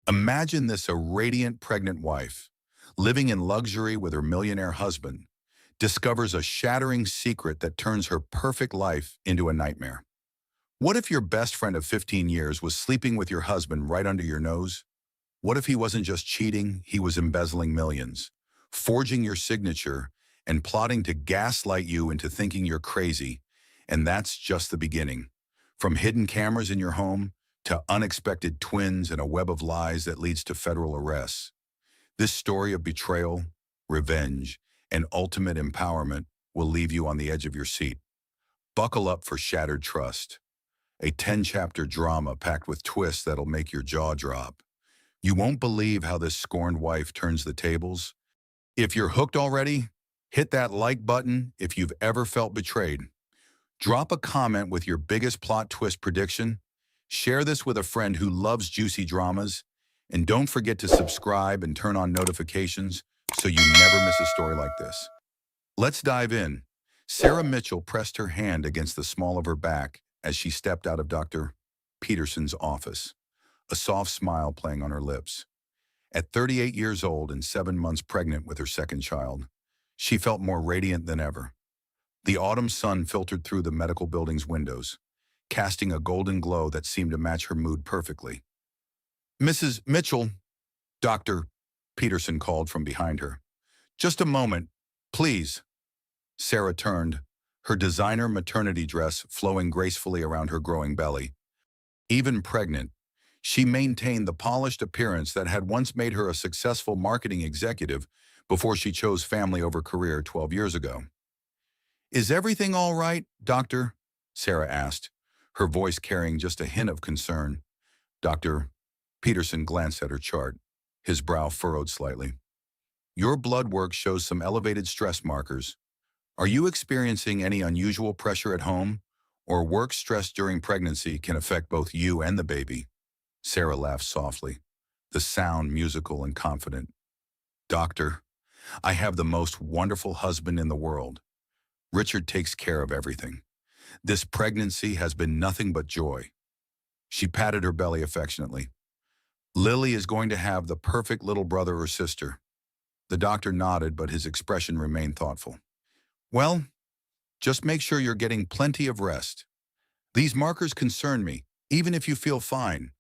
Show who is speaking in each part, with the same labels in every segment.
Speaker 1: Imagine this: a radiant pregnant wife, living in luxury with her millionaire husband, discovers a shattering secret that turns her perfect life into a nightmare. What if your best friend of 15 years was sleeping with your husband right under your nose? What if he wasn't just cheating, he was embezzling millions, forging your signature, and plotting to gaslight you into thinking you're crazy? And that's just the beginning. From hidden cameras in your home to unexpected twins and a web of lies that leads to federal arrests. This story of betrayal, revenge, and ultimate empowerment will leave you on the edge of your seat. Buckle up for Shattered Trust, a 10-chapter drama packed with twists that'll make your jaw drop. You won't believe how this scorned wife turns the tables. If you're hooked already, hit that like button if you've ever felt betrayed. Drop a comment with your biggest plot twist prediction. Share this with a friend who loves juicy dramas. And don't forget to subscribe and turn on notifications so you never miss a story like this. Let's dive in. Sarah Mitchell pressed her hand against the small of her back as she stepped out of Dr. Peterson's office, a soft smile playing on her lips. At 38 years old and 7 months pregnant with her second child, she felt more radiant than ever. The autumn sun filtered through the medical building's windows, casting a golden glow that seemed to match her mood perfectly. "Mrs. Mitchell," Dr. Peterson called from behind her. "Just a moment, please." Sarah turned, her designer maternity dress flowing gracefully around her growing belly. Even pregnant, she maintained the polished appearance that had once made her a successful marketing executive before she chose family over career 12 years ago. "Is everything all right, doctor?" Sarah asked, her voice carrying just a hint of concern. Dr. Peterson glanced at her chart, his brow furrowed slightly. "Your blood work shows some elevated stress markers. Are you experiencing any unusual pressure at home, or work stress during pregnancy can affect both you and the baby?" Sarah laughed softly, the sound musical and confident. "Doctor, I have the most wonderful husband in the world. Richard takes care of everything. This pregnancy has been nothing but joy." She patted her belly affectionately. "Lily is going to have the perfect little brother or sister." The doctor nodded, but his expression remained thoughtful. "Well, just make sure you're getting plenty of rest. These markers concern me, even if you feel fine.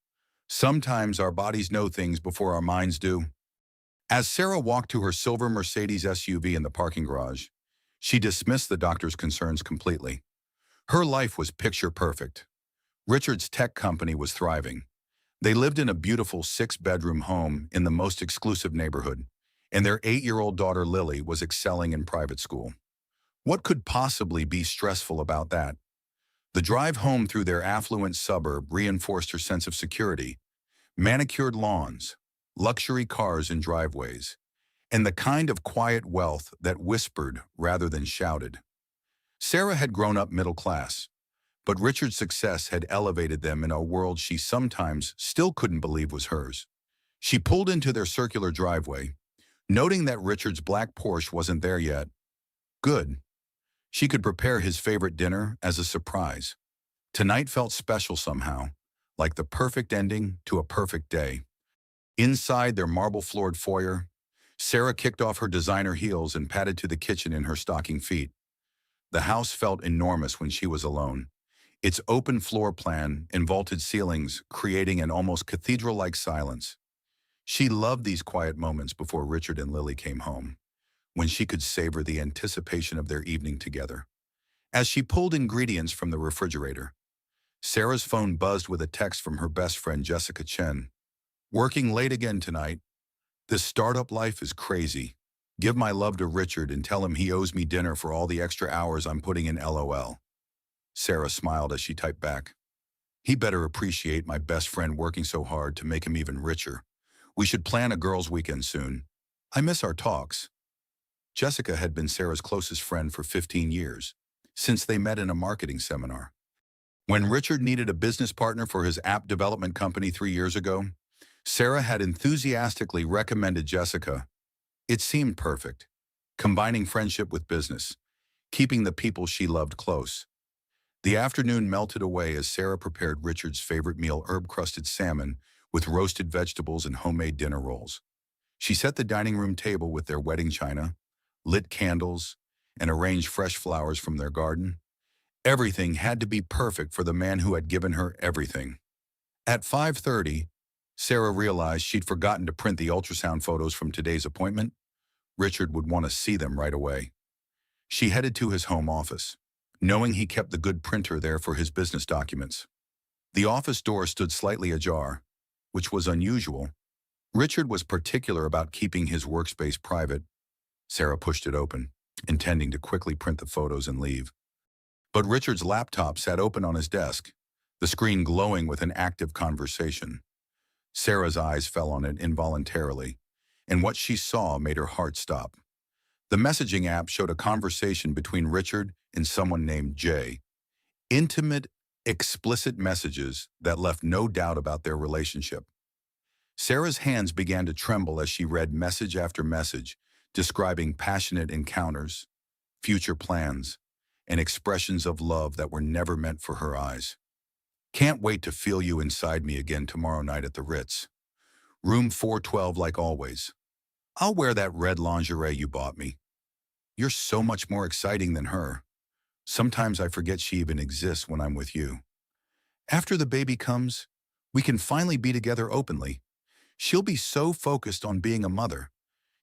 Speaker 1: Sometimes our bodies know things before our minds do." As Sarah walked to her silver Mercedes SUV in the parking garage, she dismissed the doctor's concerns completely. Her life was picture perfect. Richard's tech company was thriving. They lived in a beautiful 6-bedroom home in the most exclusive neighborhood, and their 8-year-old daughter Lily was excelling in private school. What could possibly be stressful about that? The drive home through their affluent suburb reinforced her sense of security. Manicured lawns, luxury cars and driveways, and the kind of quiet wealth that whispered rather than shouted. Sarah had grown up middle class, but Richard's success had elevated them in a world she sometimes still couldn't believe was hers. She pulled into their circular driveway, noting that Richard's black Porsche wasn't there yet. Good. She could prepare his favorite dinner as a surprise. Tonight felt special somehow, like the perfect ending to a perfect day. Inside their marble-floored foyer, Sarah kicked off her designer heels and padded to the kitchen in her stocking feet. The house felt enormous when she was alone, its open floor plan and vaulted ceilings creating an almost cathedral-like silence. She loved these quiet moments before Richard and Lily came home, when she could savor the anticipation of their evening together. As she pulled ingredients from the refrigerator, Sarah's phone buzzed with a text from her best friend Jessica Chen. "Working late again tonight. This startup life is crazy. Give my love to Richard and tell him he owes me dinner for all the extra hours I'm putting in LOL." Sarah smiled as she typed back, "He better appreciate my best friend working so hard to make him even richer. We should plan a girls' weekend soon. I miss our talks." Jessica had been Sarah's closest friend for 15 years, since they met in a marketing seminar. When Richard needed a business partner for his app development company 3 years ago, Sarah had enthusiastically recommended Jessica. It seemed perfect, combining friendship with business, keeping the people she loved close. The afternoon melted away as Sarah prepared Richard's favorite meal, herb-crusted salmon, with roasted vegetables and homemade dinner rolls. She set the dining room table with their wedding china, lit candles, and arranged fresh flowers from their garden. Everything had to be perfect for the man who had given her everything. At 5:30, Sarah realized she'd forgotten to print the ultrasound photos from today's appointment. Richard would want to see them right away. She headed to his home office, knowing he kept the good printer there for his business documents. The office door stood slightly ajar, which was unusual. Richard was particular about keeping his workspace private. Sarah pushed it open, intending to quickly print the photos and leave. But Richard's laptop sat open on his desk, the screen glowing with an active conversation. Sarah's eyes fell on it involuntarily, and what she saw made her heart stop. The messaging app showed a conversation between Richard and someone named Jay. Intimate, explicit messages that left no doubt about their relationship. Sarah's hands began to tremble as she read message after message, describing passionate encounters, future plans, and expressions of love that were never meant for her eyes. Can't wait to feel you inside me again tomorrow night at the Ritz. Room 412 like always. I'll wear that red lingerie you bought me. You're so much more exciting than her. Sometimes I forget she even exists when I'm with you. After the baby comes, we can finally be together openly. She'll be so focused on being a mother.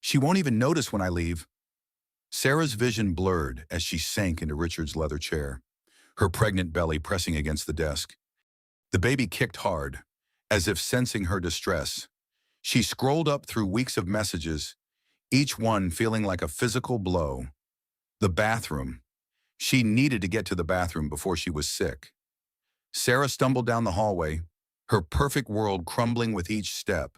Speaker 1: She won't even notice when I leave. Sarah's vision blurred as she sank into Richard's leather chair, her pregnant belly pressing against the desk. The baby kicked hard, as if sensing her distress. She scrolled up through weeks of messages, each one feeling like a physical blow. The bathroom. She needed to get to the bathroom before she was sick. Sarah stumbled down the hallway, her perfect world crumbling with each step.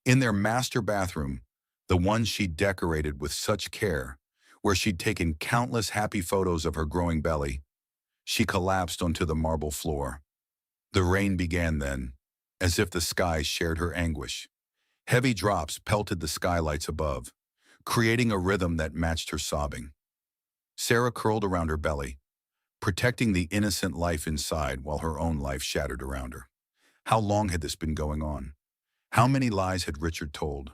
Speaker 1: In their master bathroom, the one she'd decorated with such care, where she'd taken countless happy photos of her growing belly, she collapsed onto the marble floor. The rain began then, as if the sky shared her anguish. Heavy drops pelted the skylights above, creating a rhythm that matched her sobbing. Sarah curled around her belly, protecting the innocent life inside while her own life shattered around her. How long had this been going on? How many lies had Richard told?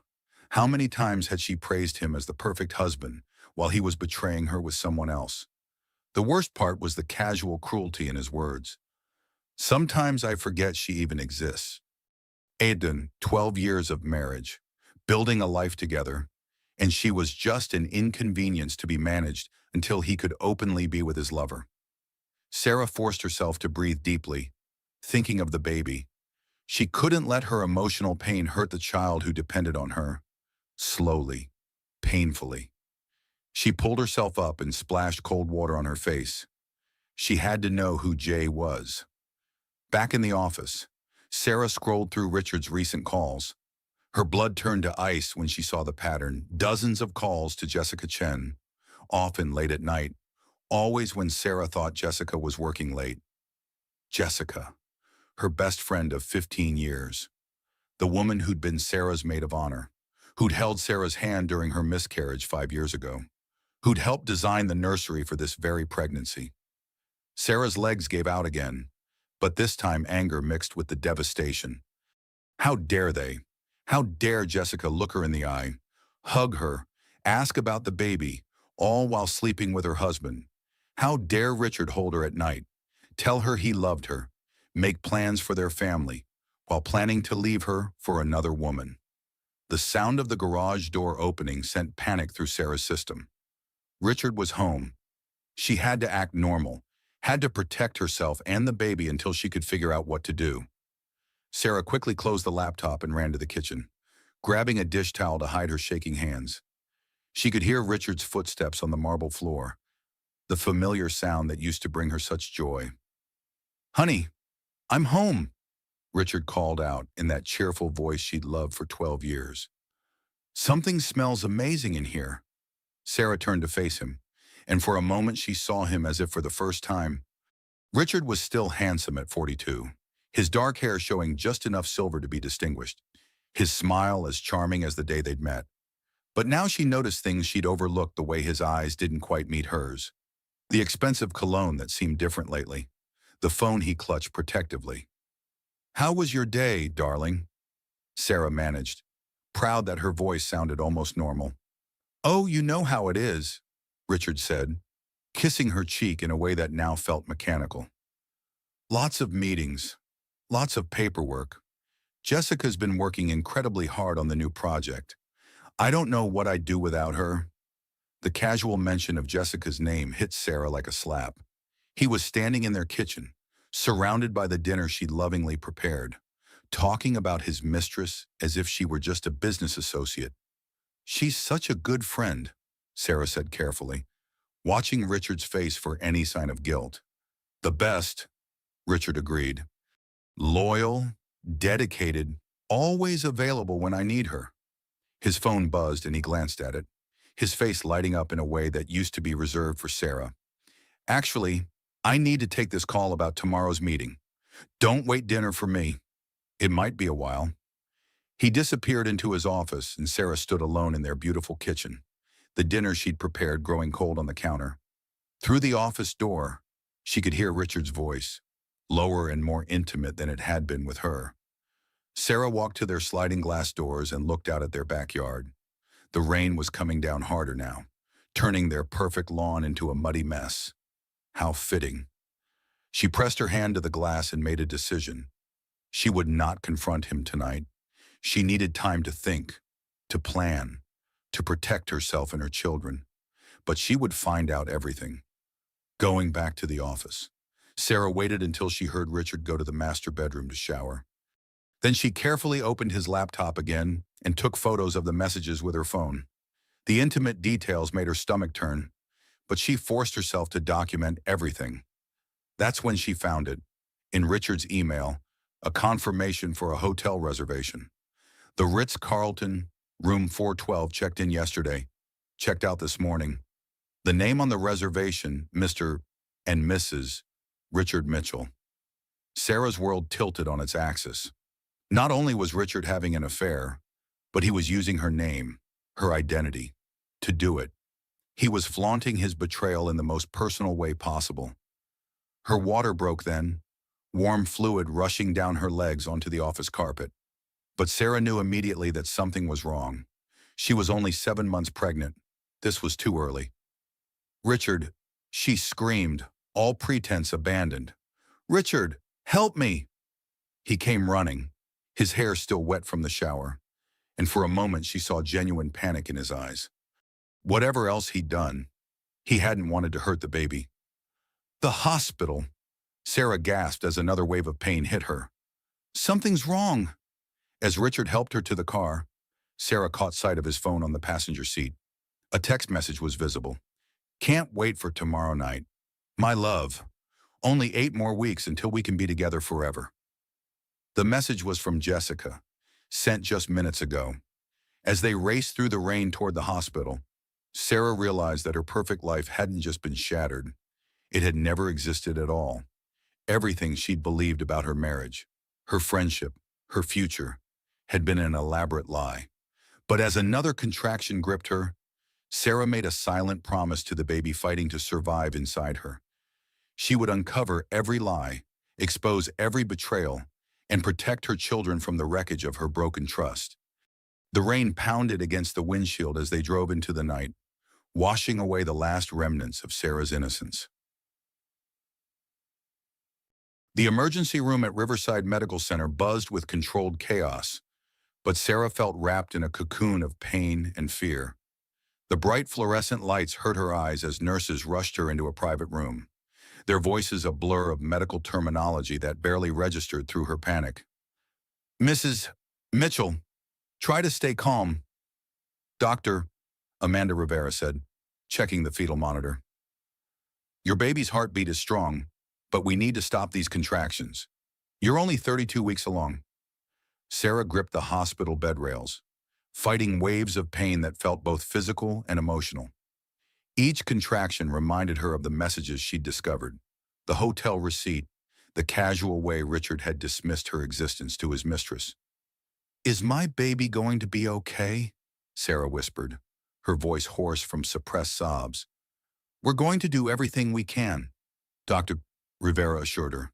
Speaker 1: How many times had she praised him as the perfect husband while he was betraying her with someone else? The worst part was the casual cruelty in his words. Sometimes I forget she even exists. Aidan, 12 years of marriage, building a life together, and she was just an inconvenience to be managed until he could openly be with his lover. Sarah forced herself to breathe deeply, thinking of the baby. She couldn't let her emotional pain hurt the child who depended on her. Slowly, painfully. She pulled herself up and splashed cold water on her face. She had to know who Jay was. Back in the office, Sarah scrolled through Richard's recent calls. Her blood turned to ice when she saw the pattern. Dozens of calls to Jessica Chen, often late at night, always when Sarah thought Jessica was working late. Jessica, her best friend of 15 years. The woman who'd been Sarah's maid of honor, who'd held Sarah's hand during her miscarriage 5 years ago, who'd helped design the nursery for this very pregnancy. Sarah's legs gave out again, but this time anger mixed with the devastation. How dare they? How dare Jessica look her in the eye, hug her, ask about the baby, all while sleeping with her husband? How dare Richard hold her at night, tell her he loved her, make plans for their family, while planning to leave her for another woman? The sound of the garage door opening sent panic through Sarah's system. Richard was home. She had to act normal, had to protect herself and the baby until she could figure out what to do. Sarah quickly closed the laptop and ran to the kitchen, grabbing a dish towel to hide her shaking hands. She could hear Richard's footsteps on the marble floor, the familiar sound that used to bring her such joy. "Honey, I'm home," Richard called out in that cheerful voice she'd loved for 12 years. "Something smells amazing in here." Sarah turned to face him, and for a moment she saw him as if for the first time. Richard was still handsome at 42, his dark hair showing just enough silver to be distinguished, his smile as charming as the day they'd met. But now she noticed things she'd overlooked, the way his eyes didn't quite meet hers, the expensive cologne that seemed different lately, the phone he clutched protectively. "How was your day, darling?" Sarah managed, proud that her voice sounded almost normal. "Oh, you know how it is," Richard said, kissing her cheek in a way that now felt mechanical. "Lots of meetings, lots of paperwork. Jessica's been working incredibly hard on the new project. I don't know what I'd do without her." The casual mention of Jessica's name hit Sarah like a slap. He was standing in their kitchen, surrounded by the dinner she'd lovingly prepared, talking about his mistress as if she were just a business associate. "She's such a good friend," Sarah said carefully, watching Richard's face for any sign of guilt. "The best," Richard agreed. "Loyal, dedicated, always available when I need her." His phone buzzed and he glanced at it, his face lighting up in a way that used to be reserved for Sarah. "Actually, I need to take this call about tomorrow's meeting. Don't wait dinner for me. It might be a while." He disappeared into his office and Sarah stood alone in their beautiful kitchen, the dinner she'd prepared growing cold on the counter. Through the office door, she could hear Richard's voice, lower and more intimate than it had been with her. Sarah walked to their sliding glass doors and looked out at their backyard. The rain was coming down harder now, turning their perfect lawn into a muddy mess. How fitting. She pressed her hand to the glass and made a decision. She would not confront him tonight. She needed time to think, to plan, to protect herself and her children. But she would find out everything. Going back to the office, Sarah waited until she heard Richard go to the master bedroom to shower. Then she carefully opened his laptop again and took photos of the messages with her phone. The intimate details made her stomach turn, but she forced herself to document everything. That's when she found it, in Richard's email, a confirmation for a hotel reservation. The Ritz-Carlton, room 412, checked in yesterday, checked out this morning. The name on the reservation, Mr. and Mrs. Richard Mitchell. Sarah's world tilted on its axis. Not only was Richard having an affair, but he was using her name, her identity, to do it. He was flaunting his betrayal in the most personal way possible. Her water broke then, warm fluid rushing down her legs onto the office carpet. But Sarah knew immediately that something was wrong. She was only 7 months pregnant. This was too early. "Richard," she screamed, all pretense abandoned. "Richard, help me!" He came running, his hair still wet from the shower, and for a moment she saw genuine panic in his eyes. Whatever else he'd done, he hadn't wanted to hurt the baby. "The hospital!" Sarah gasped as another wave of pain hit her. "Something's wrong." As Richard helped her to the car, Sarah caught sight of his phone on the passenger seat. A text message was visible. "Can't wait for tomorrow night. My love. Only 8 more weeks until we can be together forever." The message was from Jessica, sent just minutes ago. As they raced through the rain toward the hospital, Sarah realized that her perfect life hadn't just been shattered. It had never existed at all. Everything she'd believed about her marriage, her friendship, her future, had been an elaborate lie. But as another contraction gripped her, Sarah made a silent promise to the baby fighting to survive inside her. She would uncover every lie, expose every betrayal, and protect her children from the wreckage of her broken trust. The rain pounded against the windshield as they drove into the night, washing away the last remnants of Sarah's innocence. The emergency room at Riverside Medical Center buzzed with controlled chaos, but Sarah felt wrapped in a cocoon of pain and fear. The bright fluorescent lights hurt her eyes as nurses rushed her into a private room, their voices a blur of medical terminology that barely registered through her panic. "Mrs. Mitchell, try to stay calm." "Doctor," Amanda Rivera said, checking the fetal monitor. "Your baby's heartbeat is strong, but we need to stop these contractions. You're only 32 weeks along." Sarah gripped the hospital bed rails, fighting waves of pain that felt both physical and emotional. Each contraction reminded her of the messages she'd discovered, the hotel receipt, the casual way Richard had dismissed her existence to his mistress. "Is my baby going to be okay?" Sarah whispered, her voice hoarse from suppressed sobs. "We're going to do everything we can," Dr. Rivera assured her.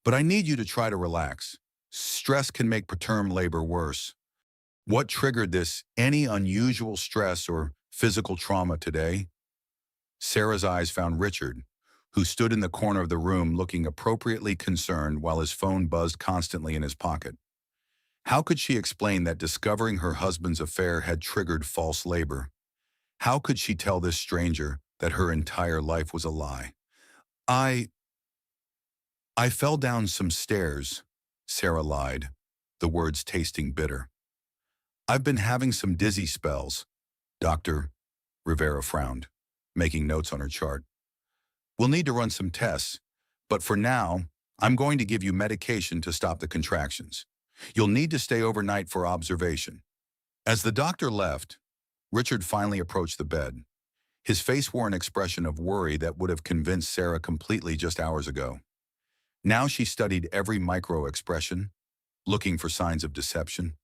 Speaker 1: "But I need you to try to relax. Stress can make preterm labor worse. What triggered this? Any unusual stress or physical trauma today? Sarah's eyes found Richard, who stood in the corner of the room looking appropriately concerned while his phone buzzed constantly in his pocket. How could she explain that discovering her husband's affair had triggered false labor? How could she tell this stranger that her entire life was a lie? I, I fell down some stairs, Sarah lied, the words tasting bitter. I've been having some dizzy spells, Dr. Rivera frowned, making notes on her chart. We'll need to run some tests, but for now, I'm going to give you medication to stop the contractions. You'll need to stay overnight for observation. As the doctor left, Richard finally approached the bed. His face wore an expression of worry that would have convinced Sarah completely just hours ago. Now she studied every micro-expression, looking for signs of deception.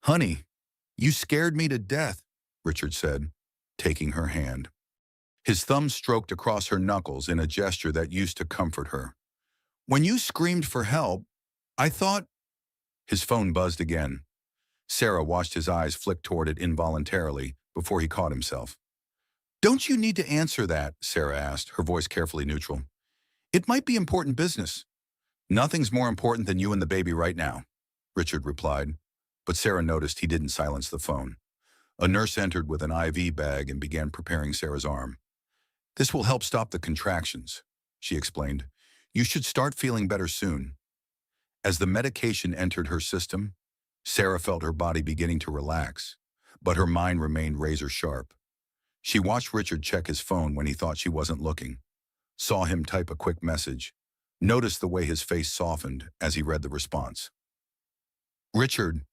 Speaker 1: "Honey, you scared me to death," Richard said, taking her hand. His thumb stroked across her knuckles in a gesture that used to comfort her. "When you screamed for help, I thought—" His phone buzzed again. Sarah watched his eyes flick toward it involuntarily before he caught himself. "Don't you need to answer that?" Sarah asked, her voice carefully neutral. "It might be important business." "Nothing's more important than you and the baby right now," Richard replied, but Sarah noticed he didn't silence the phone. A nurse entered with an IV bag and began preparing Sarah's arm. "This will help stop the contractions," she explained. "You should start feeling better soon." As the medication entered her system, Sarah felt her body beginning to relax, but her mind remained razor sharp. She watched Richard check his phone when he thought she wasn't looking, saw him type a quick message, noticed the way his face softened as he read the response. "Richard,"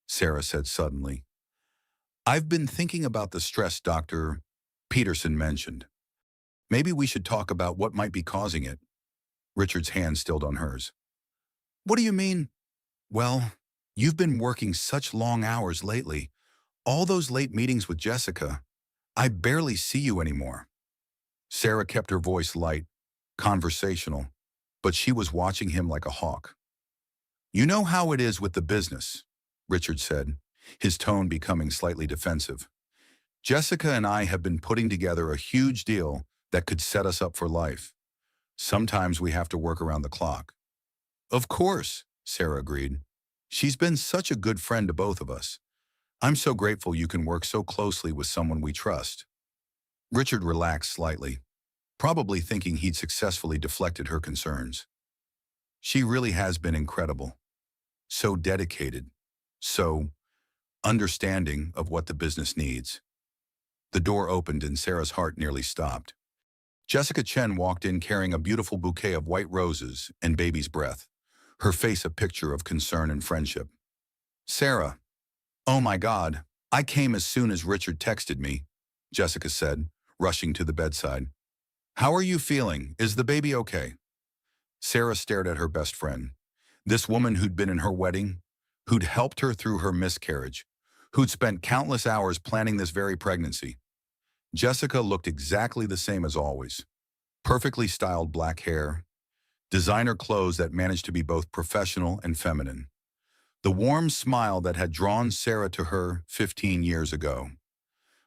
Speaker 1: Sarah said suddenly, "I've been thinking about the stress Dr. Peterson mentioned. Maybe we should talk about what might be causing it." Richard's hand stilled on hers. "What do you mean?" "Well, you've been working such long hours lately. All those late meetings with Jessica. I barely see you anymore." Sarah kept her voice light, conversational, but she was watching him like a hawk. "You know how it is with the business," Richard said, his tone becoming slightly defensive. "Jessica and I have been putting together a huge deal that could set us up for life. Sometimes we have to work around the clock." "Of course," Sarah agreed. "She's been such a good friend to both of us. I'm so grateful you can work so closely with someone we trust." Richard relaxed slightly, probably thinking he'd successfully deflected her concerns. She really has been incredible. So dedicated, so understanding of what the business needs. The door opened and Sarah's heart nearly stopped. Jessica Chen walked in carrying a beautiful bouquet of white roses and baby's breath, her face a picture of concern and friendship. "Sarah, oh my God, I came as soon as Richard texted me," Jessica said, rushing to the bedside. "How are you feeling? Is the baby okay?" Sarah stared at her best friend, this woman who'd been in her wedding, who'd helped her through her miscarriage, who'd spent countless hours planning this very pregnancy. Jessica looked exactly the same as always. Perfectly styled black hair, designer clothes that managed to be both professional and feminine. The warm smile that had drawn Sarah to her 15 years ago.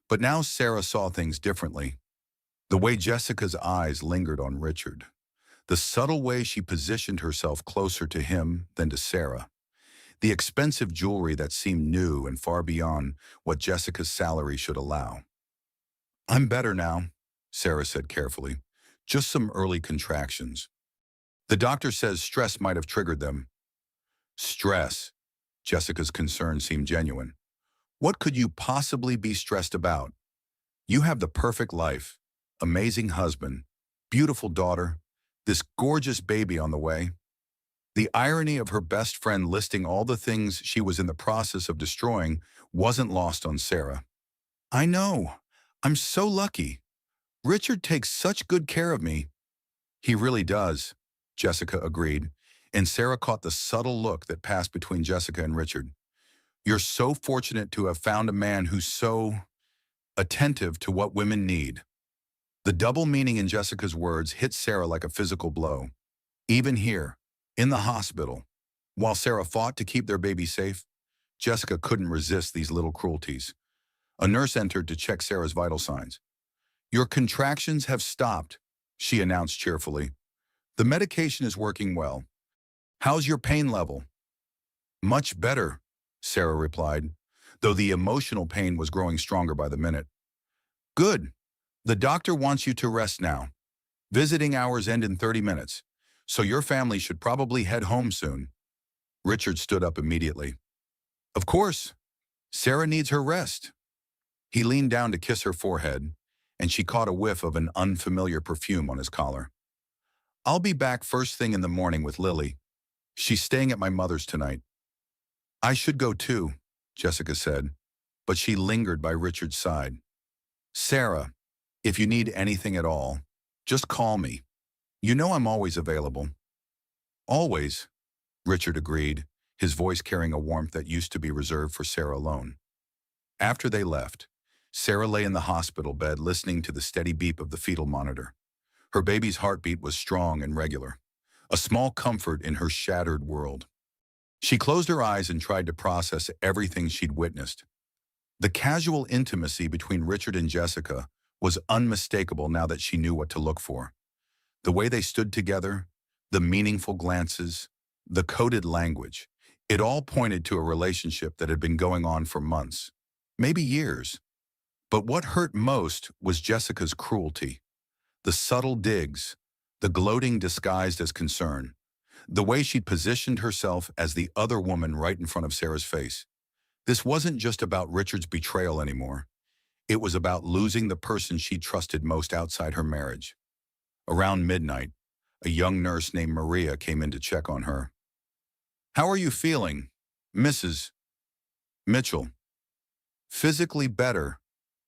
Speaker 1: But now Sarah saw things differently. The way Jessica's eyes lingered on Richard. The subtle way she positioned herself closer to him than to Sarah. The expensive jewelry that seemed new and far beyond what Jessica's salary should allow. "I'm better now," Sarah said carefully. "Just some early contractions. The doctor says stress might have triggered them." "Stress?" Jessica's concern seemed genuine. "What could you possibly be stressed about? You have the perfect life, amazing husband, beautiful daughter, this gorgeous baby on the way." The irony of her best friend listing all the things she was in the process of destroying wasn't lost on Sarah. "I know. I'm so lucky. Richard takes such good care of me." "He really does," Jessica agreed, and Sarah caught the subtle look that passed between Jessica and Richard. "You're so fortunate to have found a man who's so attentive to what women need." The double meaning in Jessica's words hit Sarah like a physical blow. Even here, in the hospital, While Sarah fought to keep their baby safe, Jessica couldn't resist these little cruelties. A nurse entered to check Sarah's vital signs. "Your contractions have stopped," she announced cheerfully. "The medication is working well. How's your pain level?" "Much better," Sarah replied, though the emotional pain was growing stronger by the minute. "Good. The doctor wants you to rest now. Visiting hours end in 30 minutes, so your family should probably head home soon." Richard stood up immediately. "Of course. Sarah needs her rest." He leaned down to kiss her forehead, and she caught a whiff of an unfamiliar perfume on his collar. "I'll be back first thing in the morning with Lily. She's staying at my mother's tonight." "I should go too," Jessica said, but she lingered by Richard's side. "Sarah, if you need anything at all, just call me. You know I'm always available." "Always," Richard agreed, his voice carrying a warmth that used to be reserved for Sarah alone. After they left, Sarah lay in the hospital bed listening to the steady beep of the fetal monitor. Her baby's heartbeat was strong and regular, a small comfort in her shattered world. She closed her eyes and tried to process everything she'd witnessed. The casual intimacy between Richard and Jessica was unmistakable now that she knew what to look for. The way they stood together, the meaningful glances, the coded language, it all pointed to a relationship that had been going on for months, maybe years. But what hurt most was Jessica's cruelty. The subtle digs, the gloating disguised as concern, the way she'd positioned herself as the other woman right in front of Sarah's face. This wasn't just about Richard's betrayal anymore. It was about losing the person she trusted most outside her marriage. Around midnight, a young nurse named Maria came in to check on her. "How are you feeling, Mrs. Mitchell?" "Physically better,"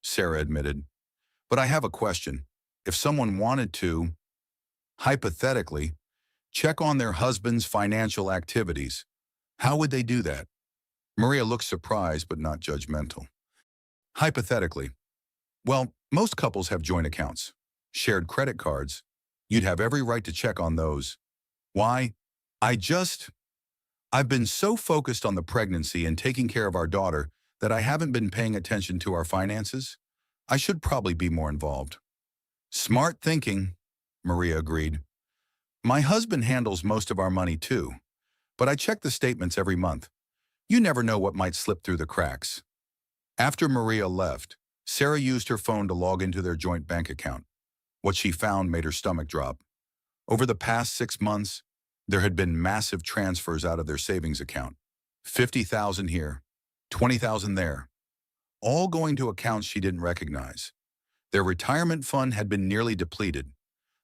Speaker 1: Sarah admitted. "But I have a question. If someone wanted to, hypothetically, check on their husband's financial activities, how would they do that?" Maria looked surprised but not judgmental. "Hypothetically. Well, most couples have joint accounts, shared credit cards. You'd have every right to check on those. Why? I've been so focused on the pregnancy and taking care of our daughter that I haven't been paying attention to our finances. I should probably be more involved." "Smart thinking," Maria agreed. "My husband handles most of our money too, but I check the statements every month. You never know what might slip through the cracks." After Maria left, Sarah used her phone to log into their joint bank account. What she found made her stomach drop. Over the past 6 months, there had been massive transfers out of their savings account. 50,000 here, 20,000 there, all going to accounts she didn't recognize. Their retirement fund had been nearly depleted.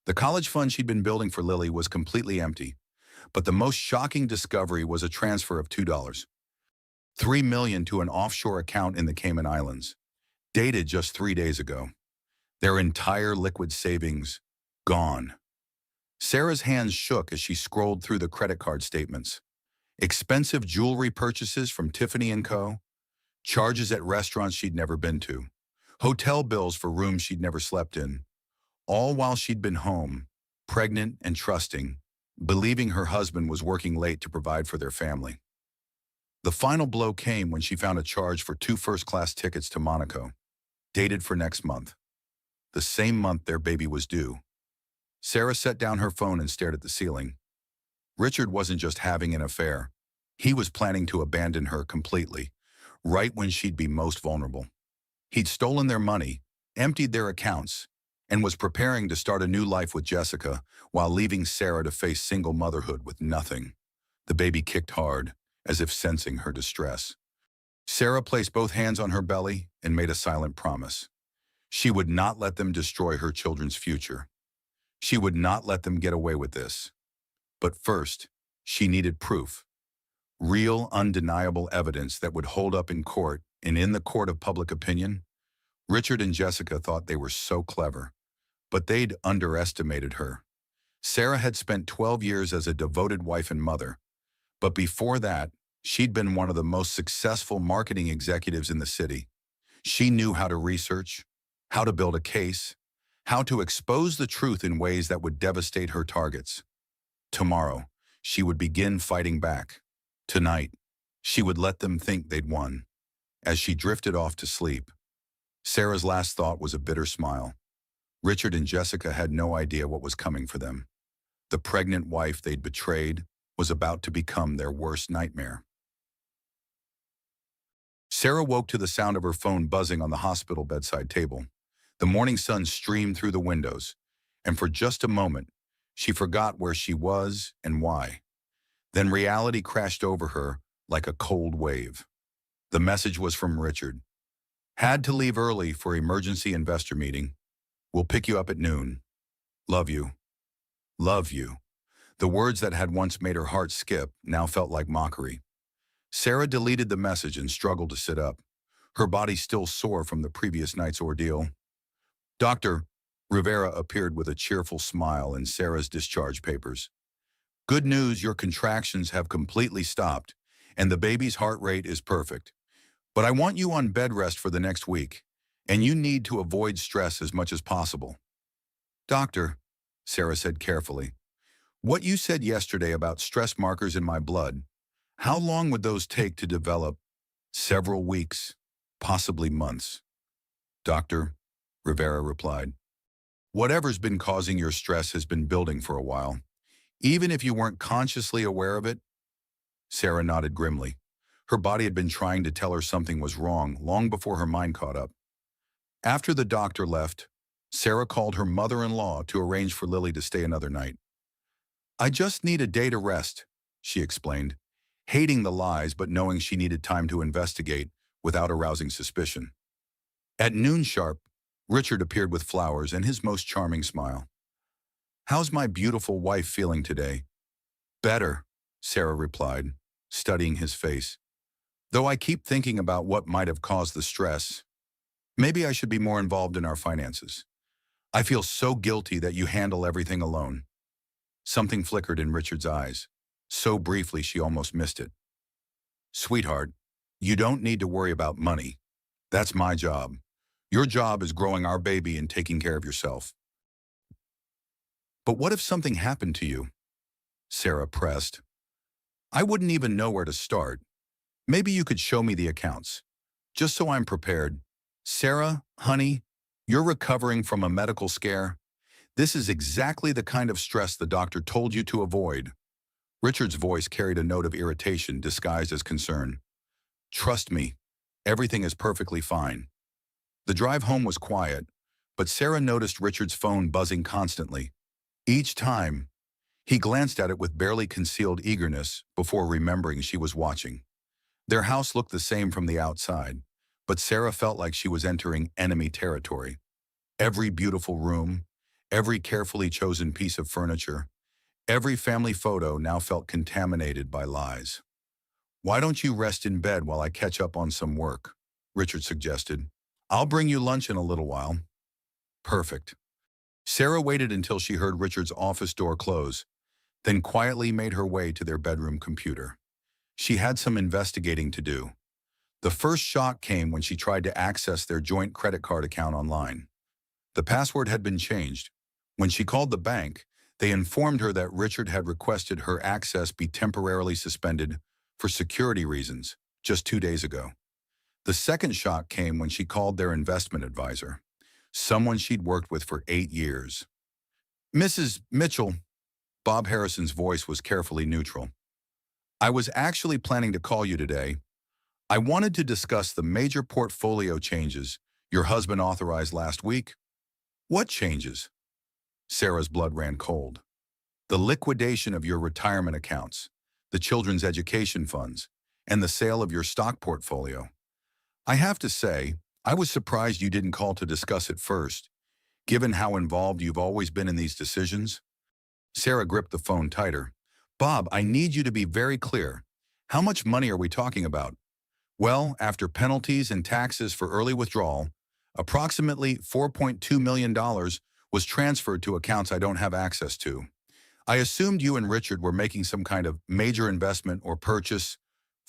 Speaker 1: The college fund she'd been building for Lily was completely empty. But the most shocking discovery was a transfer of $2. $3 million to an offshore account in the Cayman Islands, dated just 3 days ago. Their entire liquid savings, gone. Sarah's hands shook as she scrolled through the credit card statements. Expensive jewelry purchases from Tiffany & Co., charges at restaurants she'd never been to, hotel bills for rooms she'd never slept in, all while she'd been home, pregnant and trusting, believing her husband was working late to provide for their family. The final blow came when she found a charge for 2 first-class tickets to Monaco, dated for next month, the same month their baby was due. Sarah set down her phone and stared at the ceiling. Richard wasn't just having an affair. He was planning to abandon her completely, right when she'd be most vulnerable. He'd stolen their money, emptied their accounts, and was preparing to start a new life with Jessica while leaving Sarah to face single motherhood with nothing. The baby kicked hard, as if sensing her distress. Sarah placed both hands on her belly and made a silent promise. She would not let them destroy her children's future. She would not let them get away with this. But first, she needed proof. Real, undeniable evidence that would hold up in court and in the court of public opinion. Richard and Jessica thought they were so clever, but they'd underestimated her. Sarah had spent 12 years as a devoted wife and mother, but before that, she'd been one of the most successful marketing executives in the city. She knew how to research, how to build a case, how to expose the truth in ways that would devastate her targets. Tomorrow, she would begin fighting back. Tonight, she would let them think they'd won. As she drifted off to sleep, Sarah's last thought was a bitter smile. Richard and Jessica had no idea what was coming for them. The pregnant wife they'd betrayed was about to become their worst nightmare. Sarah woke to the sound of her phone buzzing on the hospital bedside table. The morning sun streamed through the windows, and for just a moment, she forgot where she was and why. Then reality crashed over her like a cold wave. The message was from Richard. Had to leave early for emergency investor meeting. We'll pick you up at noon. Love you. Love you. The words that had once made her heart skip now felt like mockery. Sarah deleted the message and struggled to sit up, her body still sore from the previous night's ordeal. Dr. Rivera appeared with a cheerful smile in Sarah's discharge papers. Good news, your contractions have completely stopped, and the baby's heart rate is perfect. But I want you on bed rest for the next week, and you need to avoid stress as much as possible. Doctor, Sarah said carefully, what you said yesterday about stress markers in my blood, how long would those take to develop? Several weeks, possibly months. Doctor, Rivera replied, whatever's been causing your stress has been building for a while. Even if you weren't consciously aware of it? Sarah nodded grimly. Her body had been trying to tell her something was wrong long before her mind caught up. After the doctor left, Sarah called her mother-in-law to arrange for Lily to stay another night. I just need a day to rest, she explained, hating the lies but knowing she needed time to investigate without arousing suspicion. At noon sharp, Richard appeared with flowers and his most charming smile. How's my beautiful wife feeling today? Better, Sarah replied, studying his face. Though I keep thinking about what might have caused the stress. Maybe I should be more involved in our finances. I feel so guilty that you handle everything alone. Something flickered in Richard's eyes, so briefly she almost missed it. Sweetheart, you don't need to worry about money. That's my job. Your job is growing our baby and taking care of yourself. But what if something happened to you? Sarah pressed. I wouldn't even know where to start. Maybe you could show me the accounts, just so I'm prepared. Sarah, honey, you're recovering from a medical scare. This is exactly the kind of stress the doctor told you to avoid. Richard's voice carried a note of irritation disguised as concern. Trust me, everything is perfectly fine. The drive home was quiet, but Sarah noticed Richard's phone buzzing constantly. Each time, he glanced at it with barely concealed eagerness before remembering she was watching. Their house looked the same from the outside, but Sarah felt like she was entering enemy territory. Every beautiful room, every carefully chosen piece of furniture, every family photo now felt contaminated by lies. Why don't you rest in bed while I catch up on some work? Richard suggested. I'll bring you lunch in a little while. Perfect. Sarah waited until she heard Richard's office door close, then quietly made her way to their bedroom computer. She had some investigating to do. The first shock came when she tried to access their joint credit card account online. The password had been changed. When she called the bank, they informed her that Richard had requested her access be temporarily suspended for security reasons just 2 days ago. The second shock came when she called their investment advisor, someone she'd worked with for 8 years. Mrs. Mitchell, Bob Harrison's voice was carefully neutral. I was actually planning to call you today. I wanted to discuss the major portfolio changes your husband authorized last week. What changes? Sarah's blood ran cold. The liquidation of your retirement accounts, the children's education funds, and the sale of your stock portfolio. I have to say, I was surprised you didn't call to discuss it first, given how involved you've always been in these decisions. Sarah gripped the phone tighter. Bob, I need you to be very clear. How much money are we talking about? Well, after penalties and taxes for early withdrawal, approximately $4.2 million was transferred to accounts I don't have access to. I assumed you and Richard were making some kind of major investment or purchase.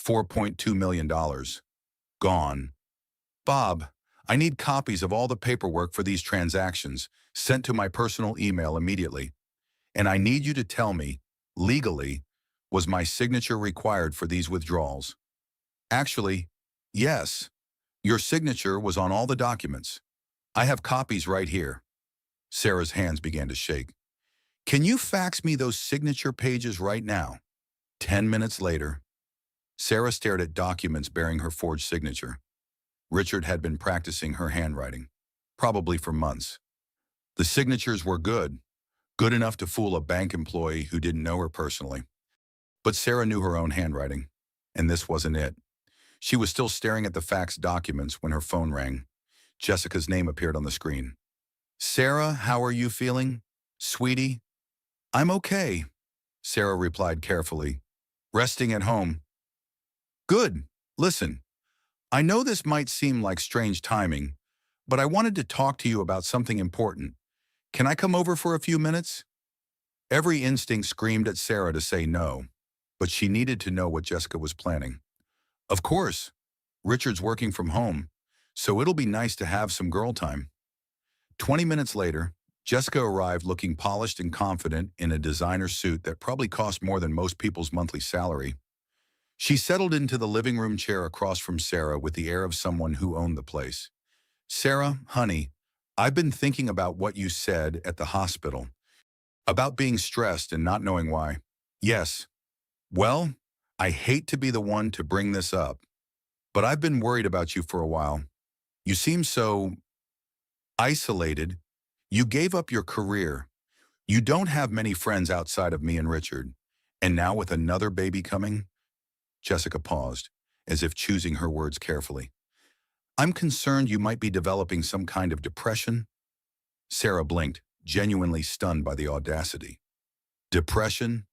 Speaker 1: $4.2 million. Gone. Bob, I need copies of all the paperwork for these transactions sent to my personal email immediately. And I need you to tell me, legally, Was my signature required for these withdrawals? Actually, yes. Your signature was on all the documents. I have copies right here. Sarah's hands began to shake. Can you fax me those signature pages right now? 10 minutes later, Sarah stared at documents bearing her forged signature. Richard had been practicing her handwriting, probably for months. The signatures were good enough to fool a bank employee who didn't know her personally. But Sarah knew her own handwriting, and this wasn't it. She was still staring at the fax documents when her phone rang. Jessica's name appeared on the screen. Sarah, how are you feeling? Sweetie? I'm okay, Sarah replied carefully. Resting at home. Good. Listen, I know this might seem like strange timing, but I wanted to talk to you about something important. Can I come over for a few minutes? Every instinct screamed at Sarah to say no, but she needed to know what Jessica was planning. Of course, Richard's working from home, so it'll be nice to have some girl time. 20 minutes later, Jessica arrived looking polished and confident in a designer suit that probably cost more than most people's monthly salary. She settled into the living room chair across from Sarah with the air of someone who owned the place. Sarah, honey, I've been thinking about what you said at the hospital, about being stressed and not knowing why. Yes. Well, I hate to be the one to bring this up, but I've been worried about you for a while. You seem so isolated. You gave up your career. You don't have many friends outside of me and Richard. And now with another baby coming? Jessica paused, as if choosing her words carefully. I'm concerned you might be developing some kind of depression. Sarah blinked, genuinely stunned by the audacity. Depression?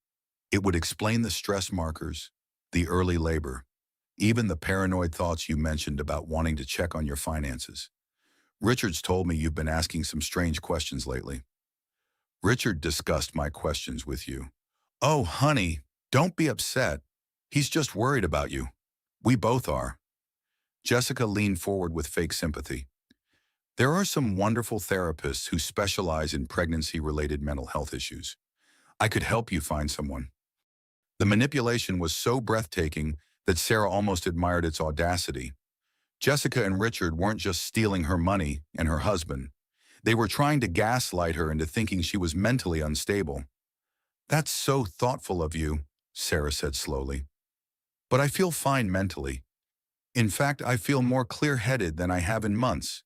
Speaker 1: It would explain the stress markers, the early labor, even the paranoid thoughts you mentioned about wanting to check on your finances. Richard's told me you've been asking some strange questions lately. Richard discussed my questions with you. Oh, honey, don't be upset. He's just worried about you. We both are. Jessica leaned forward with fake sympathy. There are some wonderful therapists who specialize in pregnancy-related mental health issues. I could help you find someone. The manipulation was so breathtaking that Sarah almost admired its audacity. Jessica and Richard weren't just stealing her money and her husband. They were trying to gaslight her into thinking she was mentally unstable. That's so thoughtful of you, Sarah said slowly. But I feel fine mentally. In fact, I feel more clear-headed than I have in months.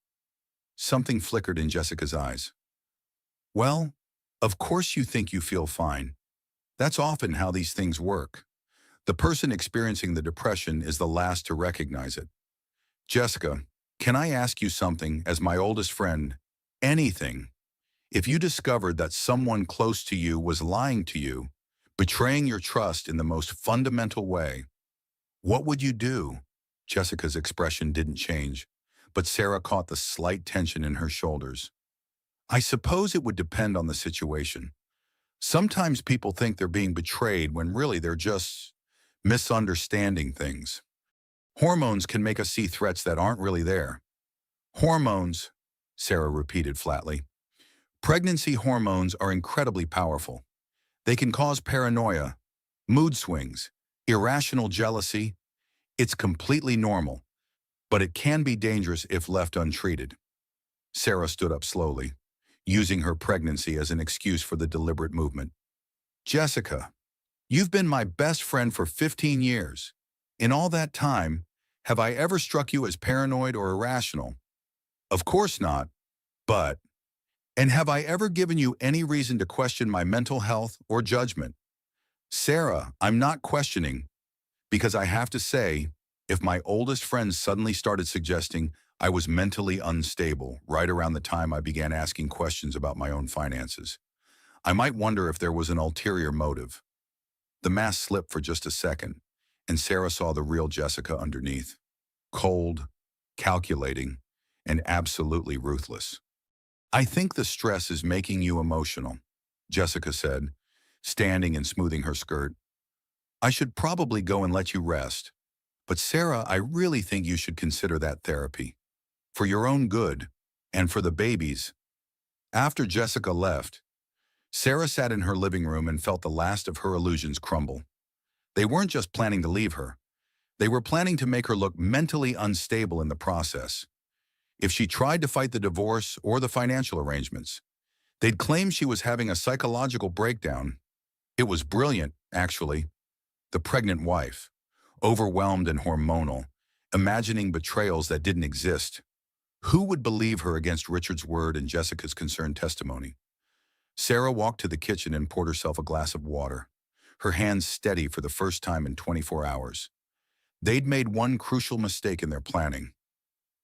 Speaker 1: Something flickered in Jessica's eyes. Well, of course you think you feel fine. That's often how these things work. The person experiencing the depression is the last to recognize it. Jessica, can I ask you something as my oldest friend? Anything. If you discovered that someone close to you was lying to you, betraying your trust in the most fundamental way, what would you do? Jessica's expression didn't change, but Sarah caught the slight tension in her shoulders. I suppose it would depend on the situation. Sometimes people think they're being betrayed when really they're just misunderstanding things. Hormones can make us see threats that aren't really there. Hormones, Sarah repeated flatly. Pregnancy hormones are incredibly powerful. They can cause paranoia, mood swings, irrational jealousy. It's completely normal, but it can be dangerous if left untreated. Sarah stood up slowly, using her pregnancy as an excuse for the deliberate movement. Jessica, you've been my best friend for 15 years. In all that time, have I ever struck you as paranoid or irrational? Of course not, but... And have I ever given you any reason to question my mental health or judgment? Sarah, I'm not questioning, because I have to say, if my oldest friend suddenly started suggesting I was mentally unstable right around the time I began asking questions about my own finances, I might wonder if there was an ulterior motive. The mask slipped for just a second, and Sarah saw the real Jessica underneath. Cold, calculating, and absolutely ruthless. I think the stress is making you emotional, Jessica said, standing and smoothing her skirt. I should probably go and let you rest. But Sarah, I really think you should consider that therapy. For your own good, and for the babies. After Jessica left, Sarah sat in her living room and felt the last of her illusions crumble. They weren't just planning to leave her. They were planning to make her look mentally unstable in the process. If she tried to fight the divorce or the financial arrangements, they'd claim she was having a psychological breakdown. It was brilliant, actually. The pregnant wife, overwhelmed and hormonal, imagining betrayals that didn't exist. Who would believe her against Richard's word and Jessica's concerned testimony? Sarah walked to the kitchen and poured herself a glass of water, her hands steady for the first time in 24 hours. They'd made one crucial mistake in their planning.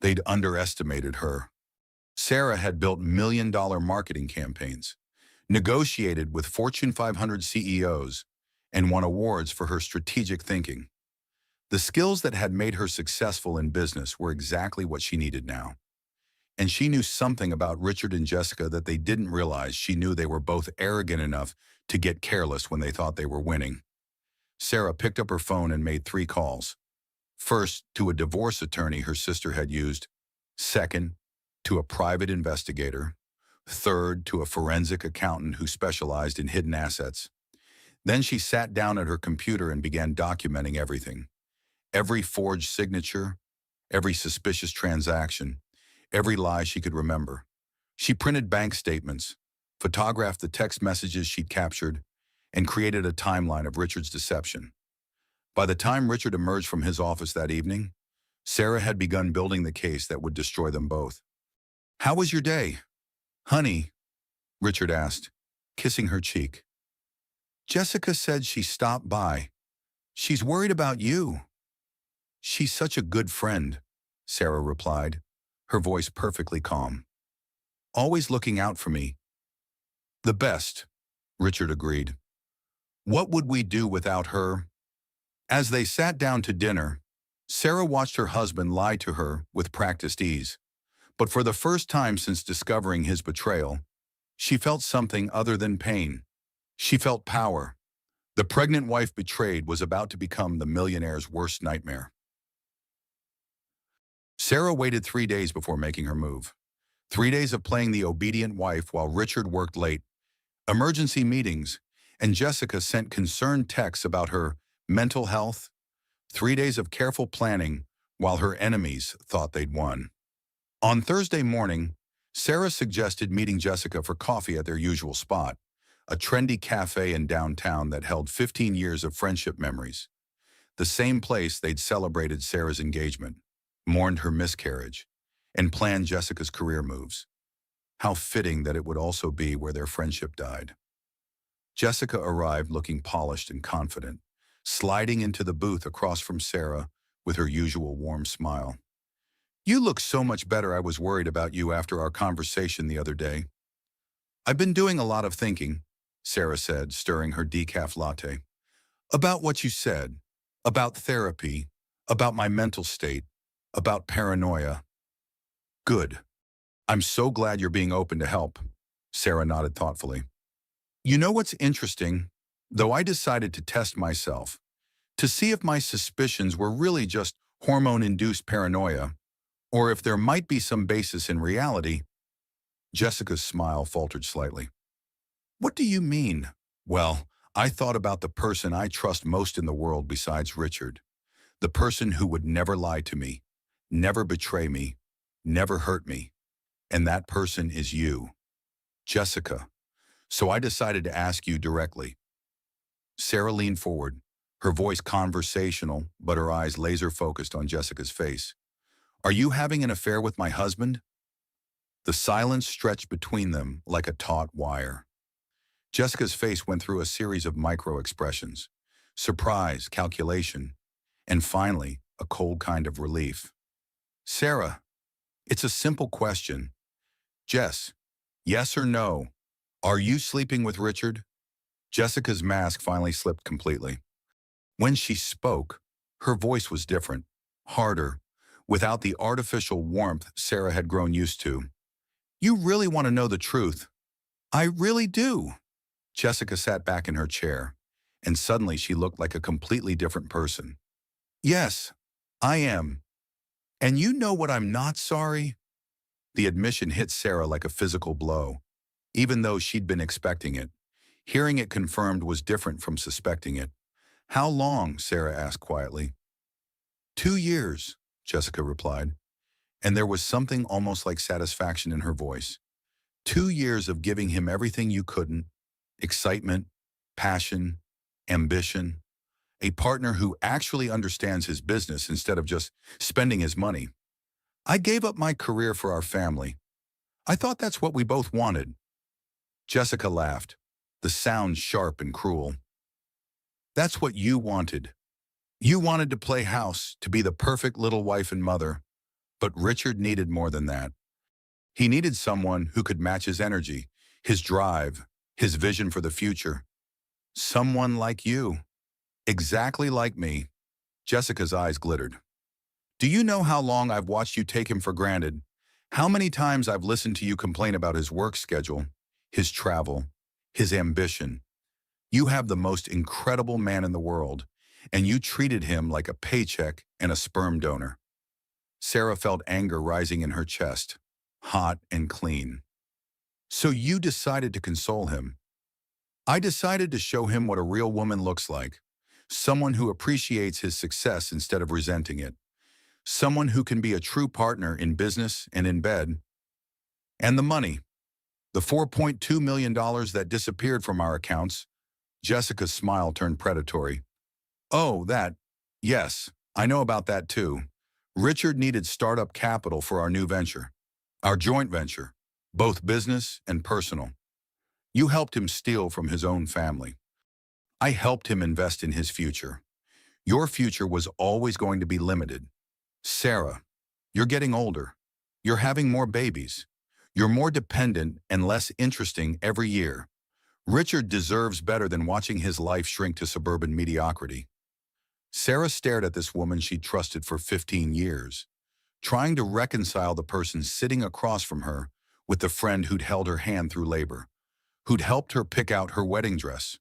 Speaker 1: They'd underestimated her. Sarah had built million-dollar marketing campaigns, negotiated with Fortune 500 CEOs, and won awards for her strategic thinking. The skills that had made her successful in business were exactly what she needed now. And she knew something about Richard and Jessica that they didn't realize. She knew they were both arrogant enough to get careless when they thought they were winning. Sarah picked up her phone and made 3 calls. First, to a divorce attorney her sister had used. Second, to a private investigator. Third, to a forensic accountant who specialized in hidden assets. Then she sat down at her computer and began documenting everything. Every forged signature, every suspicious transaction, every lie she could remember. She printed bank statements, photographed the text messages she'd captured, and created a timeline of Richard's deception. By the time Richard emerged from his office that evening, Sarah had begun building the case that would destroy them both. "How was your day, honey?" Richard asked, kissing her cheek. "Jessica said she stopped by. She's worried about you." "She's such a good friend," Sarah replied, her voice perfectly calm. "Always looking out for me." "The best," Richard agreed. "What would we do without her?" As they sat down to dinner, Sarah watched her husband lie to her with practiced ease. But for the first time since discovering his betrayal, she felt something other than pain. She felt power. The pregnant wife betrayed was about to become the millionaire's worst nightmare. Sarah waited 3 days before making her move. 3 days of playing the obedient wife while Richard worked late, emergency meetings, and Jessica sent concerned texts about her mental health. 3 days of careful planning while her enemies thought they'd won. On Thursday morning, Sarah suggested meeting Jessica for coffee at their usual spot, a trendy cafe in downtown that held 15 years of friendship memories. The same place they'd celebrated Sarah's engagement, mourned her miscarriage, and planned Jessica's career moves. How fitting that it would also be where their friendship died. Jessica arrived looking polished and confident, sliding into the booth across from Sarah with her usual warm smile. "You look so much better. I was worried about you after our conversation the other day." "I've been doing a lot of thinking," Sarah said, stirring her decaf latte. "About what you said, about therapy, about my mental state, about paranoia." "Good. I'm so glad you're being open to help," Sarah nodded thoughtfully. "You know what's interesting? Though I decided to test myself, to see if my suspicions were really just hormone-induced paranoia, or if there might be some basis in reality." Jessica's smile faltered slightly. "What do you mean?" "Well, I thought about the person I trust most in the world besides Richard. The person who would never lie to me, never betray me, never hurt me. And that person is you, Jessica. So I decided to ask you directly." Sarah leaned forward, her voice conversational, but her eyes laser-focused on Jessica's face. "Are you having an affair with my husband?" The silence stretched between them like a taut wire. Jessica's face went through a series of micro-expressions: surprise, calculation, and finally, a cold kind of relief. "Sarah, it's a simple question. Jess, yes or no? Are you sleeping with Richard?" Jessica's mask finally slipped completely. When she spoke, her voice was different, harder, without the artificial warmth Sarah had grown used to. "You really want to know the truth?" "I really do." Jessica sat back in her chair, and suddenly she looked like a completely different person. "Yes, I am. And you know what I'm not sorry?" The admission hit Sarah like a physical blow, even though she'd been expecting it. Hearing it confirmed was different from suspecting it. How long? Sarah asked quietly. 2 years, Jessica replied, and there was something almost like satisfaction in her voice. 2 years of giving him everything you couldn't, excitement, passion, ambition, a partner who actually understands his business instead of just spending his money. I gave up my career for our family. I thought that's what we both wanted. Jessica laughed, the sound sharp and cruel. That's what you wanted. You wanted to play house, to be the perfect little wife and mother. But Richard needed more than that. He needed someone who could match his energy, his drive, his vision for the future. Someone like you. Exactly like me. Jessica's eyes glittered. Do you know how long I've watched you take him for granted? How many times I've listened to you complain about his work schedule, his travel, his ambition? You have the most incredible man in the world, and you treated him like a paycheck and a sperm donor. Sarah felt anger rising in her chest, hot and clean. So you decided to console him. I decided to show him what a real woman looks like. Someone who appreciates his success instead of resenting it. Someone who can be a true partner in business and in bed. And the money. The $4.2 million that disappeared from our accounts. Jessica's smile turned predatory. Oh, that. Yes, I know about that too. Richard needed startup capital for our new venture. Our joint venture. Both business and personal. You helped him steal from his own family. I helped him invest in his future. Your future was always going to be limited. Sarah, you're getting older. You're having more babies. You're more dependent and less interesting every year. Richard deserves better than watching his life shrink to suburban mediocrity. Sarah stared at this woman she'd trusted for 15 years, trying to reconcile the person sitting across from her with the friend who'd held her hand through labor, who'd helped her pick out her wedding dress,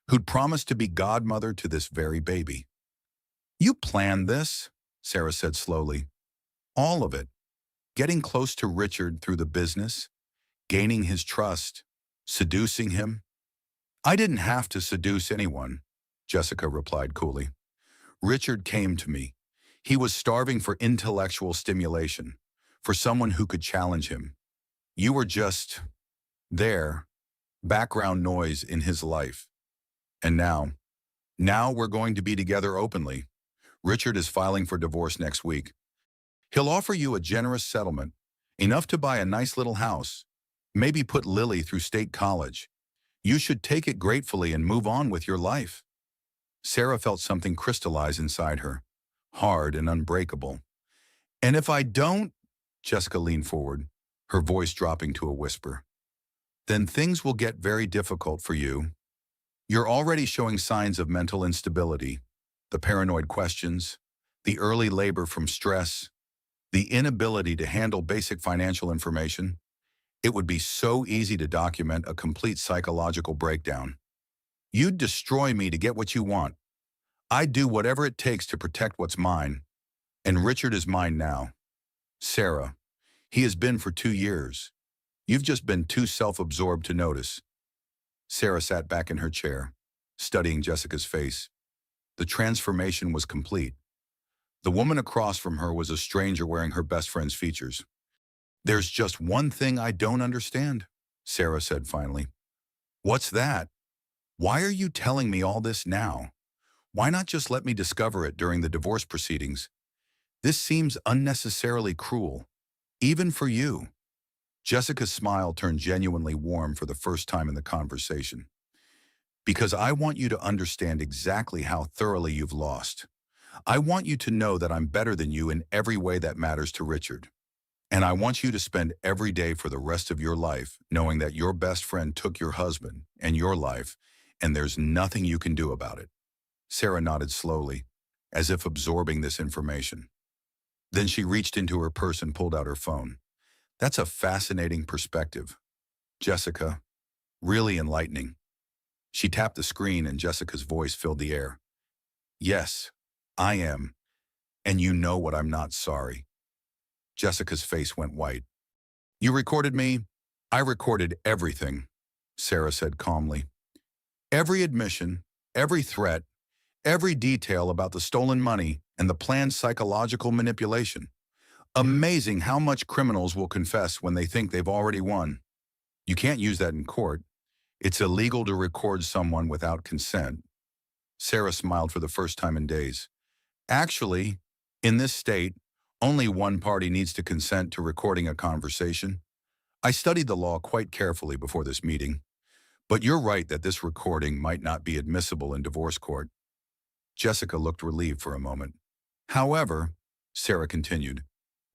Speaker 1: who'd promised to be godmother to this very baby. You planned this, Sarah said slowly. All of it. Getting close to Richard through the business, gaining his trust, seducing him. I didn't have to seduce anyone, Jessica replied coolly. Richard came to me. He was starving for intellectual stimulation, for someone who could challenge him. You were just there, background noise in his life. And now we're going to be together openly. Richard is filing for divorce next week. He'll offer you a generous settlement, enough to buy a nice little house, maybe put Lily through state college. You should take it gratefully and move on with your life. Sarah felt something crystallize inside her, hard and unbreakable. And if I don't, Jessica leaned forward, her voice dropping to a whisper, then things will get very difficult for you. You're already showing signs of mental instability, the paranoid questions, the early labor from stress, the inability to handle basic financial information. It would be so easy to document a complete psychological breakdown. You'd destroy me to get what you want. I'd do whatever it takes to protect what's mine. And Richard is mine now. Sarah, he has been for 2 years. You've just been too self-absorbed to notice. Sarah sat back in her chair, studying Jessica's face. The transformation was complete. The woman across from her was a stranger wearing her best friend's features. There's just one thing I don't understand, Sarah said finally. What's that? Why are you telling me all this now? Why not just let me discover it during the divorce proceedings? This seems unnecessarily cruel, even for you. Jessica's smile turned genuinely warm for the first time in the conversation. Because I want you to understand exactly how thoroughly you've lost. I want you to know that I'm better than you in every way that matters to Richard. And I want you to spend every day for the rest of your life knowing that your best friend took your husband and your life, and there's nothing you can do about it. Sarah nodded slowly, as if absorbing this information. Then she reached into her purse and pulled out her phone. That's a fascinating perspective, Jessica. Really enlightening. She tapped the screen and Jessica's voice filled the air. Yes, I am. And you know what, I'm not sorry. Jessica's face went white. You recorded me? I recorded everything, Sarah said calmly. Every admission, every threat, Every detail about the stolen money and the planned psychological manipulation. Amazing how much criminals will confess when they think they've already won. You can't use that in court. It's illegal to record someone without consent. Sarah smiled for the first time in days. Actually, in this state, only one party needs to consent to recording a conversation. I studied the law quite carefully before this meeting, but you're right that this recording might not be admissible in divorce court. Jessica looked relieved for a moment. However, Sarah continued,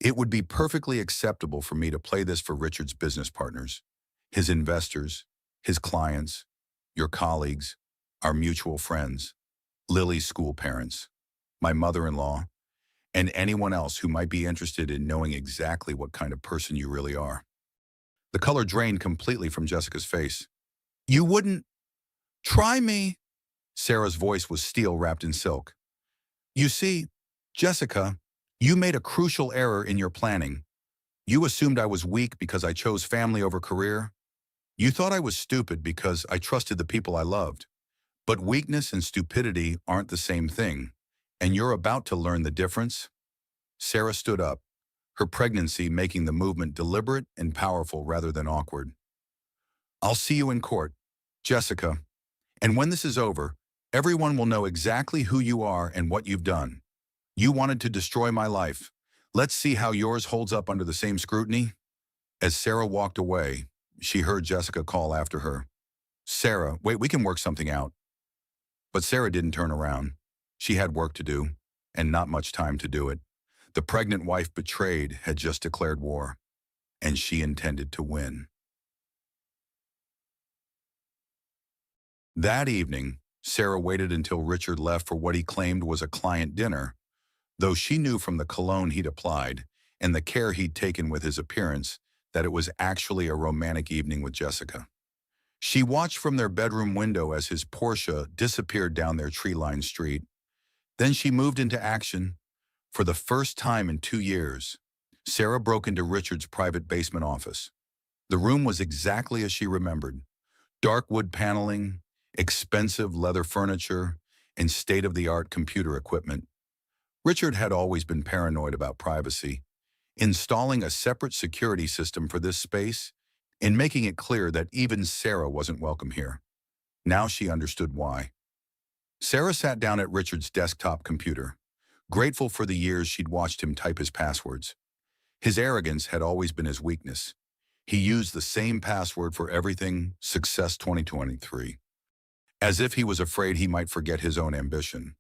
Speaker 1: it would be perfectly acceptable for me to play this for Richard's business partners, his investors, his clients, your colleagues, our mutual friends, Lily's school parents, my mother-in-law, and anyone else who might be interested in knowing exactly what kind of person you really are. The color drained completely from Jessica's face. You wouldn't try me? Sarah's voice was steel wrapped in silk. You see, Jessica, you made a crucial error in your planning. You assumed I was weak because I chose family over career. You thought I was stupid because I trusted the people I loved. But weakness and stupidity aren't the same thing, and you're about to learn the difference. Sarah stood up, her pregnancy making the movement deliberate and powerful rather than awkward. I'll see you in court, Jessica. And when this is over, everyone will know exactly who you are and what you've done. You wanted to destroy my life. Let's see how yours holds up under the same scrutiny. As Sarah walked away, she heard Jessica call after her. Sarah, wait, we can work something out. But Sarah didn't turn around. She had work to do, and not much time to do it. The pregnant wife betrayed had just declared war, and she intended to win. That evening, Sarah waited until Richard left for what he claimed was a client dinner, though she knew from the cologne he'd applied and the care he'd taken with his appearance that it was actually a romantic evening with Jessica. She watched from their bedroom window as his Porsche disappeared down their tree-lined street. Then she moved into action. For the first time in 2 years, Sarah broke into Richard's private basement office. The room was exactly as she remembered. Dark wood paneling, expensive leather furniture, and state-of-the-art computer equipment. Richard had always been paranoid about privacy, installing a separate security system for this space and making it clear that even Sarah wasn't welcome here. Now she understood why. Sarah sat down at Richard's desktop computer, grateful for the years she'd watched him type his passwords. His arrogance had always been his weakness. He used the same password for everything, Success 2023, as if he was afraid he might forget his own ambition.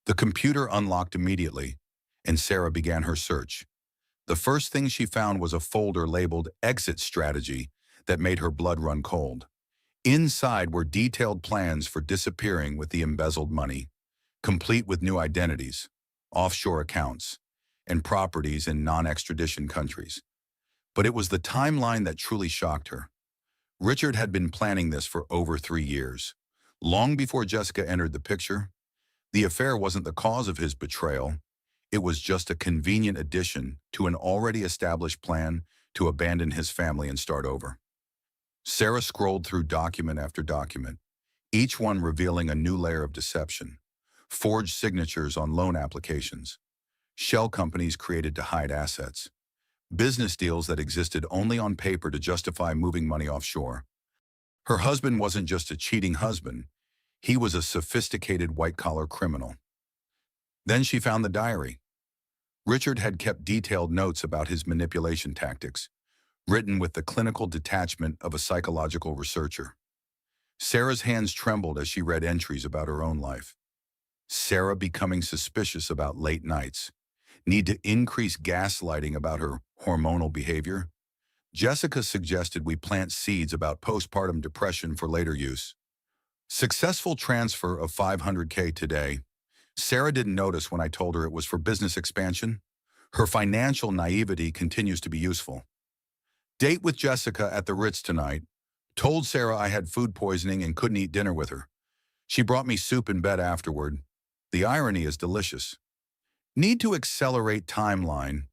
Speaker 1: The computer unlocked immediately, and Sarah began her search. The first thing she found was a folder labeled Exit Strategy that made her blood run cold. Inside were detailed plans for disappearing with the embezzled money, complete with new identities, offshore accounts, and properties in non-extradition countries. But it was the timeline that truly shocked her. Richard had been planning this for over 3 years. Long before Jessica entered the picture, the affair wasn't the cause of his betrayal. It was just a convenient addition to an already established plan to abandon his family and start over. Sarah scrolled through document after document, each one revealing a new layer of deception. Forged signatures on loan applications, shell companies created to hide assets, business deals that existed only on paper to justify moving money offshore. Her husband wasn't just a cheating husband, he was a sophisticated white-collar criminal. Then she found the diary. Richard had kept detailed notes about his manipulation tactics, written with the clinical detachment of a psychological researcher. Sarah's hands trembled as she read entries about her own life. Sarah becoming suspicious about late nights, need to increase gaslighting about her hormonal behavior. Jessica suggested we plant seeds about postpartum depression for later use. Successful transfer of $500K today. Sarah didn't notice when I told her it was for business expansion. Her financial naivety continues to be useful. Date with Jessica at the Ritz tonight. Told Sarah I had food poisoning and couldn't eat dinner with her. She brought me soup in bed afterward. The irony is delicious. Need to accelerate timeline.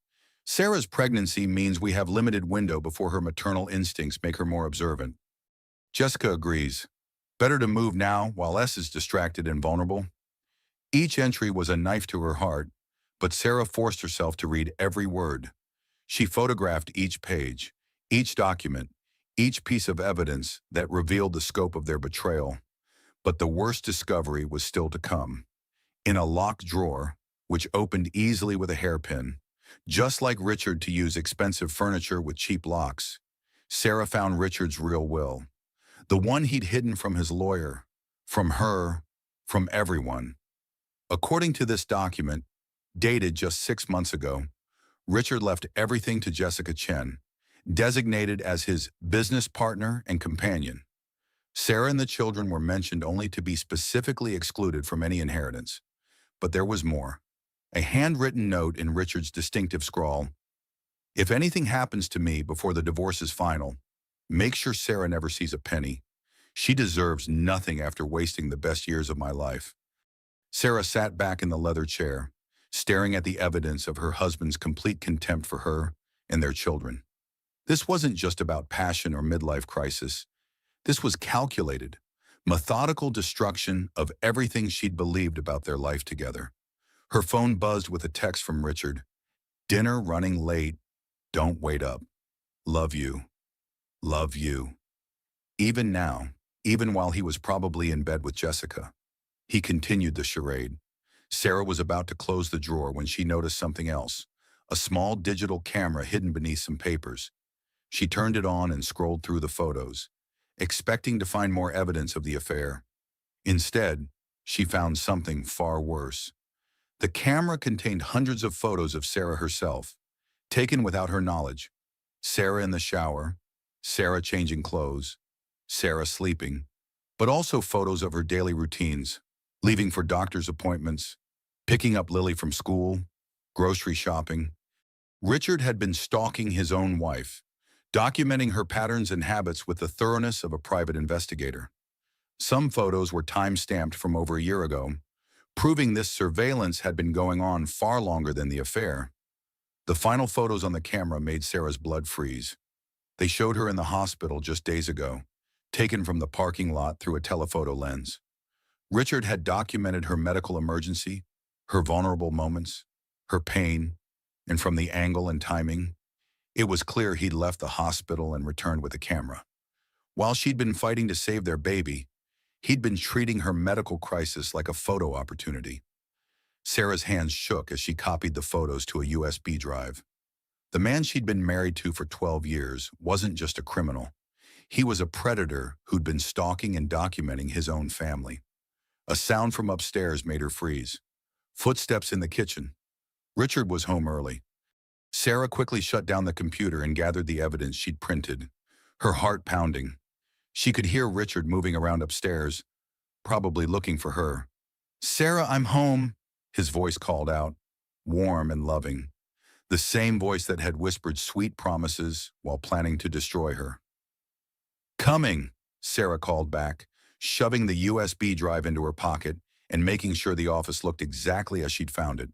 Speaker 1: Sarah's pregnancy means we have limited window before her maternal instincts make her more observant. Jessica agrees. Better to move now while S is distracted and vulnerable. Each entry was a knife to her heart, but Sarah forced herself to read every word. She photographed each page, each document, each piece of evidence that revealed the scope of their betrayal. But the worst discovery was still to come. In a locked drawer, which opened easily with a hairpin, just like Richard to use expensive furniture with cheap locks, Sarah found Richard's real will, the one he'd hidden from his lawyer, from her, from everyone. According to this document, dated just 6 months ago, Richard left everything to Jessica Chen, designated as his business partner and companion. Sarah and the children were mentioned only to be specifically excluded from any inheritance. But there was more. A handwritten note in Richard's distinctive scrawl. If anything happens to me before the divorce is final, make sure Sarah never sees a penny. She deserves nothing after wasting the best years of my life. Sarah sat back in the leather chair, staring at the evidence of her husband's complete contempt for her and their children. This wasn't just about passion or midlife crisis. This was calculated, methodical destruction of everything she'd believed about their life together. Her phone buzzed with a text from Richard. Dinner running late. Don't wait up. Love you. Love you. Even now, even while he was probably in bed with Jessica, he continued the charade. Sarah was about to close the drawer when she noticed something else, a small digital camera hidden beneath some papers. She turned it on and scrolled through the photos, expecting to find more evidence of the affair. Instead, she found something far worse. The camera contained hundreds of photos of Sarah herself, taken without her knowledge. Sarah in the shower, Sarah changing clothes, Sarah sleeping, but also photos of her daily routines, leaving for doctor's appointments, picking up Lily from school, grocery shopping. Richard had been stalking his own wife, documenting her patterns and habits with the thoroughness of a private investigator. Some photos were time-stamped from over a year ago, proving this surveillance had been going on far longer than the affair. The final photos on the camera made Sarah's blood freeze. They showed her in the hospital just days ago, taken from the parking lot through a telephoto lens. Richard had documented her medical emergency, her vulnerable moments, her pain, and from the angle and timing, it was clear he'd left the hospital and returned with a camera. While she'd been fighting to save their baby, he'd been treating her medical crisis like a photo opportunity. Sarah's hands shook as she copied the photos to a USB drive. The man she'd been married to for 12 years wasn't just a criminal. He was a predator who'd been stalking and documenting his own family. A sound from upstairs made her freeze. Footsteps in the kitchen. Richard was home early. Sarah quickly shut down the computer and gathered the evidence she'd printed, her heart pounding. She could hear Richard moving around upstairs, probably looking for her. "Sarah, I'm home," his voice called out, warm and loving, the same voice that had whispered sweet promises while planning to destroy her. "Coming," Sarah called back, shoving the USB drive into her pocket and making sure the office looked exactly as she'd found it.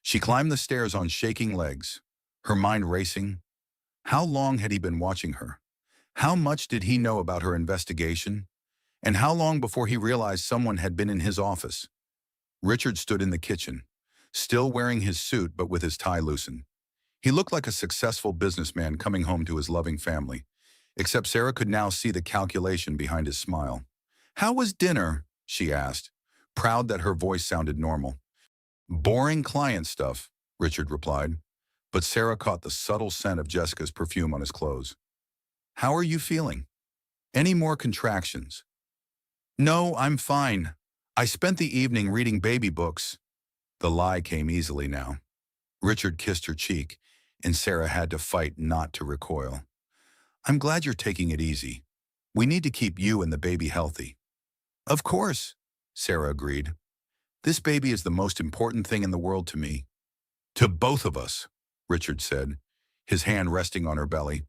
Speaker 1: She climbed the stairs on shaking legs, her mind racing. How long had he been watching her? How much did he know about her investigation? And how long before he realized someone had been in his office? Richard stood in the kitchen, still wearing his suit but with his tie loosened. He looked like a successful businessman coming home to his loving family, except Sarah could now see the calculation behind his smile. "How was dinner?" she asked, proud that her voice sounded normal. "Boring client stuff," Richard replied, but Sarah caught the subtle scent of Jessica's perfume on his clothes. "How are you feeling? Any more contractions?" "No, I'm fine. I spent the evening reading baby books." The lie came easily now. Richard kissed her cheek, and Sarah had to fight not to recoil. "I'm glad you're taking it easy. We need to keep you and the baby healthy." "Of course," Sarah agreed. "This baby is the most important thing in the world to me." "To both of us," Richard said, his hand resting on her belly.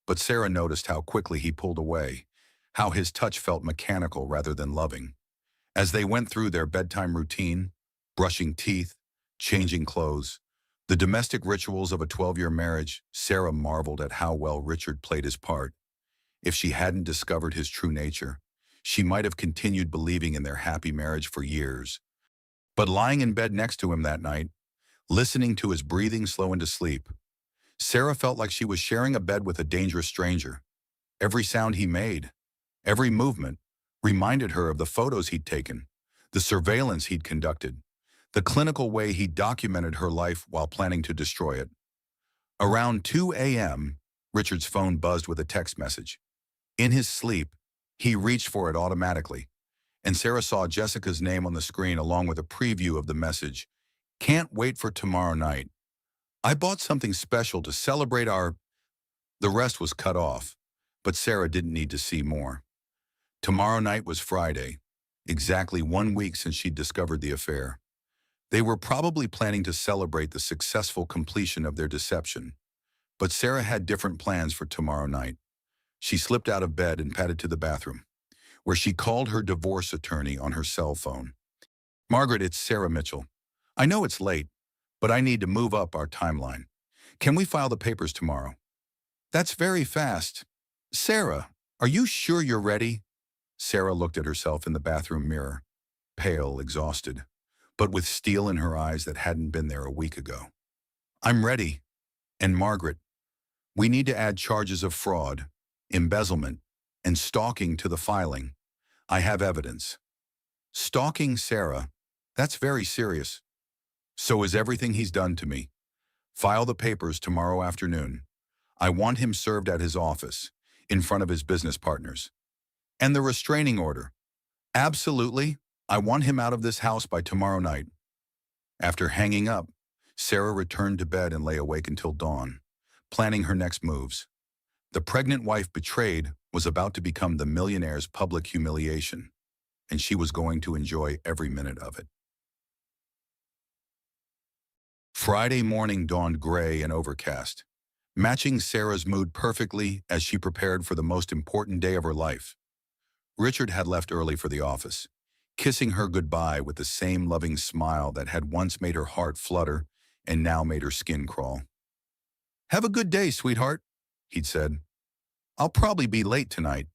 Speaker 1: But Sarah noticed how quickly he pulled away, how his touch felt mechanical rather than loving. As they went through their bedtime routine, brushing teeth, changing clothes, the domestic rituals of a 12-year marriage, Sarah marveled at how well Richard played his part. If she hadn't discovered his true nature, she might have continued believing in their happy marriage for years. But lying in bed next to him that night, listening to his breathing slow into sleep, Sarah felt like she was sharing a bed with a dangerous stranger. Every sound he made, every movement, reminded her of the photos he'd taken, the surveillance he'd conducted, the clinical way he documented her life while planning to destroy it. Around 2 a.m., Richard's phone buzzed with a text message. In his sleep, he reached for it automatically, and Sarah saw Jessica's name on the screen along with a preview of the message. Can't wait for tomorrow night. I bought something special to celebrate our... The rest was cut off, but Sarah didn't need to see more. Tomorrow night was Friday, exactly 1 week since she'd discovered the affair. They were probably planning to celebrate the successful completion of their deception, but Sarah had different plans for tomorrow night. She slipped out of bed and padded to the bathroom, where she called her divorce attorney on her cell phone. Margaret, it's Sarah Mitchell. I know it's late, but I need to move up our timeline. Can we file the papers tomorrow? That's very fast. Sarah, are you sure you're ready? Sarah looked at herself in the bathroom mirror, pale, exhausted, but with steel in her eyes that hadn't been there a week ago. I'm ready. And Margaret, we need to add charges of fraud, embezzlement, and stalking to the filing. I have evidence. Stalking Sarah? That's very serious. So is everything he's done to me. File the papers tomorrow afternoon. I want him served at his office, in front of his business partners. And the restraining order. Absolutely. I want him out of this house by tomorrow night. After hanging up, Sarah returned to bed and lay awake until dawn, planning her next moves. The pregnant wife betrayed was about to become the millionaire's public humiliation, and she was going to enjoy every minute of it. Friday morning dawned gray and overcast, matching Sarah's mood perfectly as she prepared for the most important day of her life. Richard had left early for the office, kissing her goodbye with the same loving smile that had once made her heart flutter and now made her skin crawl. Have a good day, sweetheart, he'd said. I'll probably be late tonight.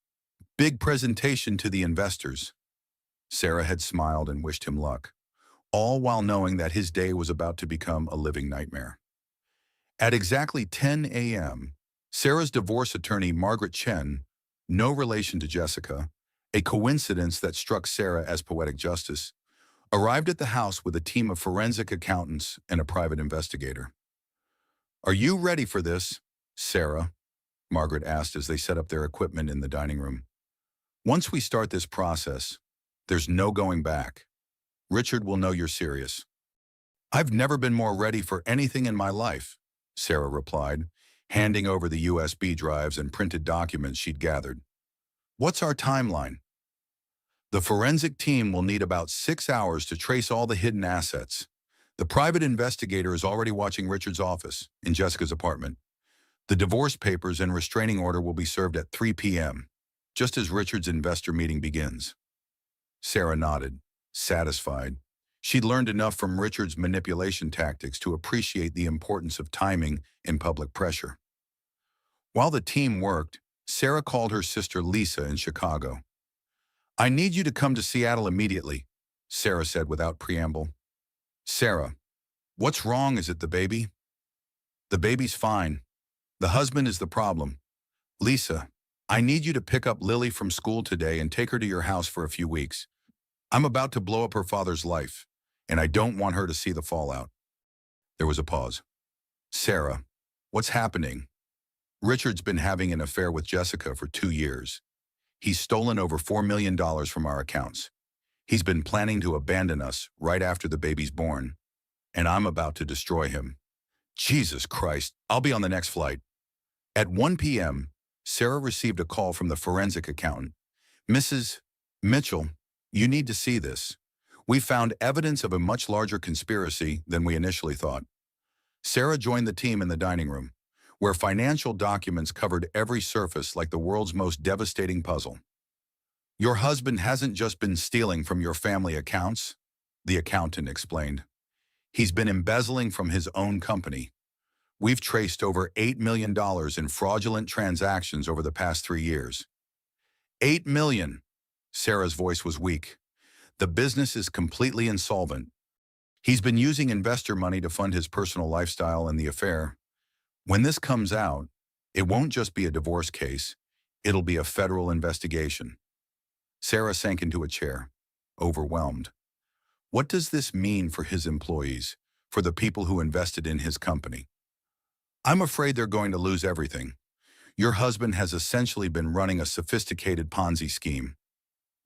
Speaker 1: Big presentation to the investors. Sarah had smiled and wished him luck, all while knowing that his day was about to become a living nightmare. At exactly 10 a.m., Sarah's divorce attorney, Margaret Chen, no relation to Jessica, a coincidence that struck Sarah as poetic justice, arrived at the house with a team of forensic accountants and a private investigator. Are you ready for this, Sarah? Margaret asked as they set up their equipment in the dining room. Once we start this process, there's no going back. Richard will know you're serious. I've never been more ready for anything in my life, Sarah replied, handing over the USB drives and printed documents she'd gathered. What's our timeline? The forensic team will need about 6 hours to trace all the hidden assets. The private investigator is already watching Richard's office in Jessica's apartment. The divorce papers and restraining order will be served at 3 p.m., just as Richard's investor meeting begins. Sarah nodded, satisfied. She'd learned enough from Richard's manipulation tactics to appreciate the importance of timing in public pressure. While the team worked, Sarah called her sister Lisa in Chicago. I need you to come to Seattle immediately, Sarah said without preamble. Sarah, what's wrong? Is it the baby? The baby's fine. The husband is the problem. Lisa, I need you to pick up Lily from school today and take her to your house for a few weeks. I'm about to blow up her father's life, and I don't want her to see the fallout. There was a pause. Sarah, what's happening? Richard's been having an affair with Jessica for 2 years. He's stolen over $4 million from our accounts. He's been planning to abandon us right after the baby's born, and I'm about to destroy him. Jesus Christ, I'll be on the next flight. At 1 p.m., Sarah received a call from the forensic accountant. Mrs. Mitchell, you need to see this. We found evidence of a much larger conspiracy than we initially thought. Sarah joined the team in the dining room, where financial documents covered every surface like the world's most devastating puzzle. Your husband hasn't just been stealing from your family accounts, the accountant explained. He's been embezzling from his own company. We've traced over $8 million in fraudulent transactions over the past 3 years. $8 million! Sarah's voice was weak. The business is completely insolvent, He's been using investor money to fund his personal lifestyle and the affair. When this comes out, it won't just be a divorce case. It'll be a federal investigation. Sarah sank into a chair, overwhelmed. What does this mean for his employees, for the people who invested in his company? I'm afraid they're going to lose everything. Your husband has essentially been running a sophisticated Ponzi scheme.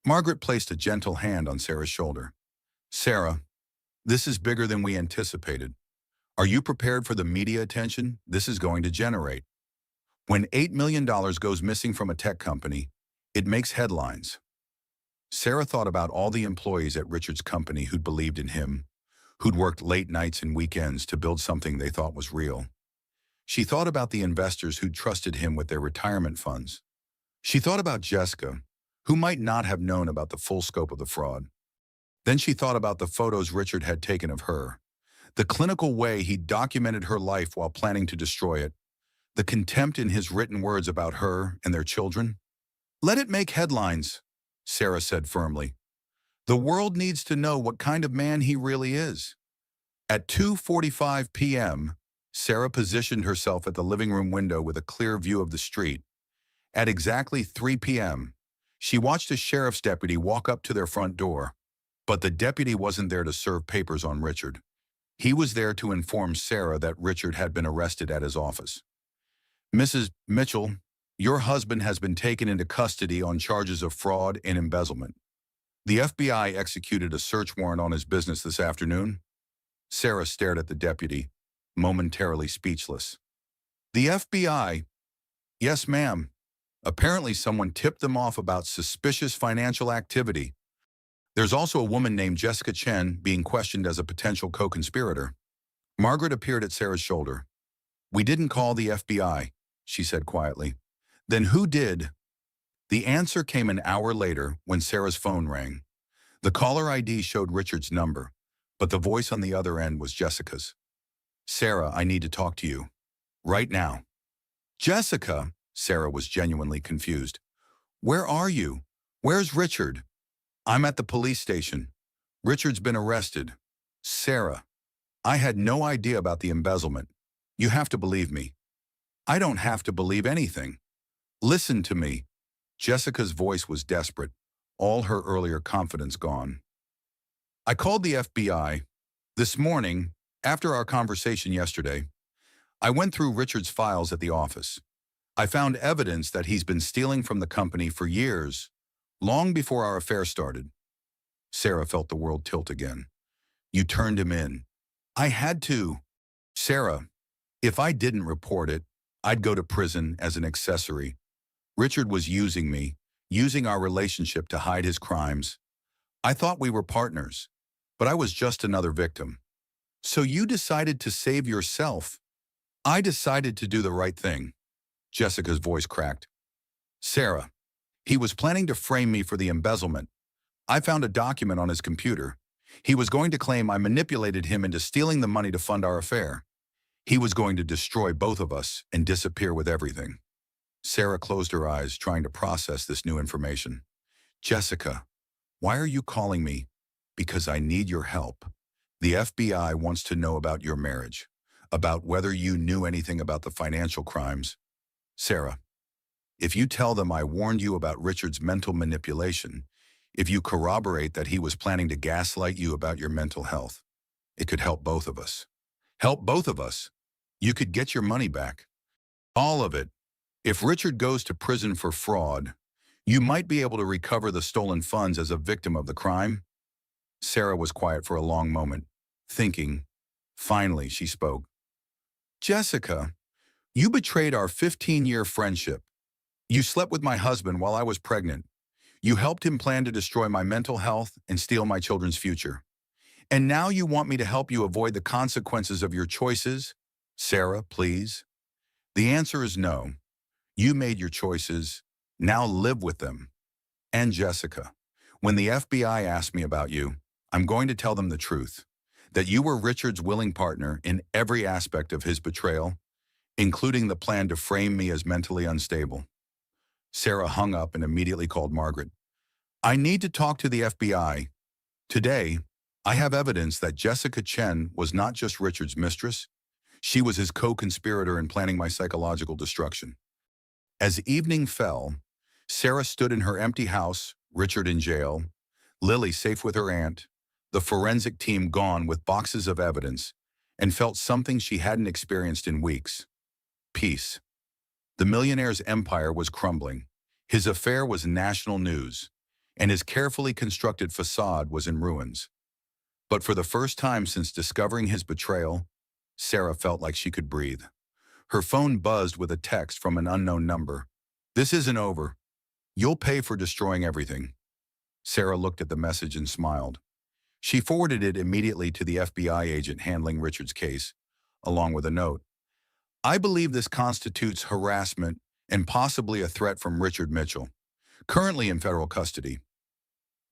Speaker 1: Margaret placed a gentle hand on Sarah's shoulder. Sarah, this is bigger than we anticipated. Are you prepared for the media attention this is going to generate? When $8 million goes missing from a tech company, it makes headlines. Sarah thought about all the employees at Richard's company who'd believed in him, who'd worked late nights and weekends to build something they thought was real. She thought about the investors who'd trusted him with their retirement funds. She thought about Jessica, who might not have known about the full scope of the fraud. Then she thought about the photos Richard had taken of her, the clinical way he documented her life while planning to destroy it, the contempt in his written words about her and their children. Let it make headlines, Sarah said firmly. The world needs to know what kind of man he really is. At 2:45 p.m., Sarah positioned herself at the living room window with a clear view of the street. At exactly 3 p.m., she watched a sheriff's deputy walk up to their front door. But the deputy wasn't there to serve papers on Richard. He was there to inform Sarah that Richard had been arrested at his office. Mrs. Mitchell, your husband has been taken into custody on charges of fraud and embezzlement. The FBI executed a search warrant on his business this afternoon. Sarah stared at the deputy, momentarily speechless. The FBI? Yes, ma'am. Apparently someone tipped them off about suspicious financial activity. There's also a woman named Jessica Chen being questioned as a potential co-conspirator. Margaret appeared at Sarah's shoulder. We didn't call the FBI, she said quietly. Then who did? The answer came an hour later when Sarah's phone rang. The caller ID showed Richard's number, but the voice on the other end was Jessica's. Sarah, I need to talk to you. Right now. Jessica, Sarah was genuinely confused. Where are you? Where's Richard? I'm at the police station. Richard's been arrested. Sarah, I had no idea about the embezzlement. You have to believe me. I don't have to believe anything. Listen to me. Jessica's voice was desperate, all her earlier confidence gone. I called the FBI. This morning, after our conversation yesterday, I went through Richard's files at the office. I found evidence that he's been stealing from the company for years, long before our affair started. Sarah felt the world tilt again. You turned him in. I had to. Sarah, if I didn't report it, I'd go to prison as an accessory. Richard was using me, using our relationship to hide his crimes. I thought we were partners, but I was just another victim. So you decided to save yourself. I decided to do the right thing. Jessica's voice cracked. Sarah, he was planning to frame me for the embezzlement. I found a document on his computer. He was going to claim I manipulated him into stealing the money to fund our affair. He was going to destroy both of us and disappear with everything. Sarah closed her eyes, trying to process this new information. Jessica, why are you calling me? Because I need your help. The FBI wants to know about your marriage, about whether you knew anything about the financial crimes. Sarah, if you tell them I warned you about Richard's mental manipulation, if you corroborate that he was planning to gaslight you about your mental health, it could help both of us. Help both of us. You could get your money back. All of it. If Richard goes to prison for fraud, you might be able to recover the stolen funds as a victim of the crime. Sarah was quiet for a long moment, thinking. Finally, she spoke. Jessica, you betrayed our 15-year friendship. You slept with my husband while I was pregnant. You helped him plan to destroy my mental health and steal my children's future. And now you want me to help you avoid the consequences of your choices? Sarah, please. The answer is no. You made your choices. Now live with them. And Jessica, when the FBI asks me about you, I'm going to tell them the truth, that you were Richard's willing partner in every aspect of his betrayal, including the plan to frame me as mentally unstable. Sarah hung up and immediately called Margaret. I need to talk to the FBI. Today, I have evidence that Jessica Chen was not just Richard's mistress, she was his co-conspirator in planning my psychological destruction. As evening fell, Sarah stood in her empty house, Richard in jail, Lily safe with her aunt, the forensic team gone with boxes of evidence, and felt something she hadn't experienced in weeks. Peace. The millionaire's empire was crumbling. His affair was national news, and his carefully constructed facade was in ruins. But for the first time since discovering his betrayal, Sarah felt like she could breathe. Her phone buzzed with a text from an unknown number. "This isn't over. You'll pay for destroying everything." Sarah looked at the message and smiled. She forwarded it immediately to the FBI agent handling Richard's case, along with a note. "I believe this constitutes harassment and possibly a threat from Richard Mitchell, currently in federal custody."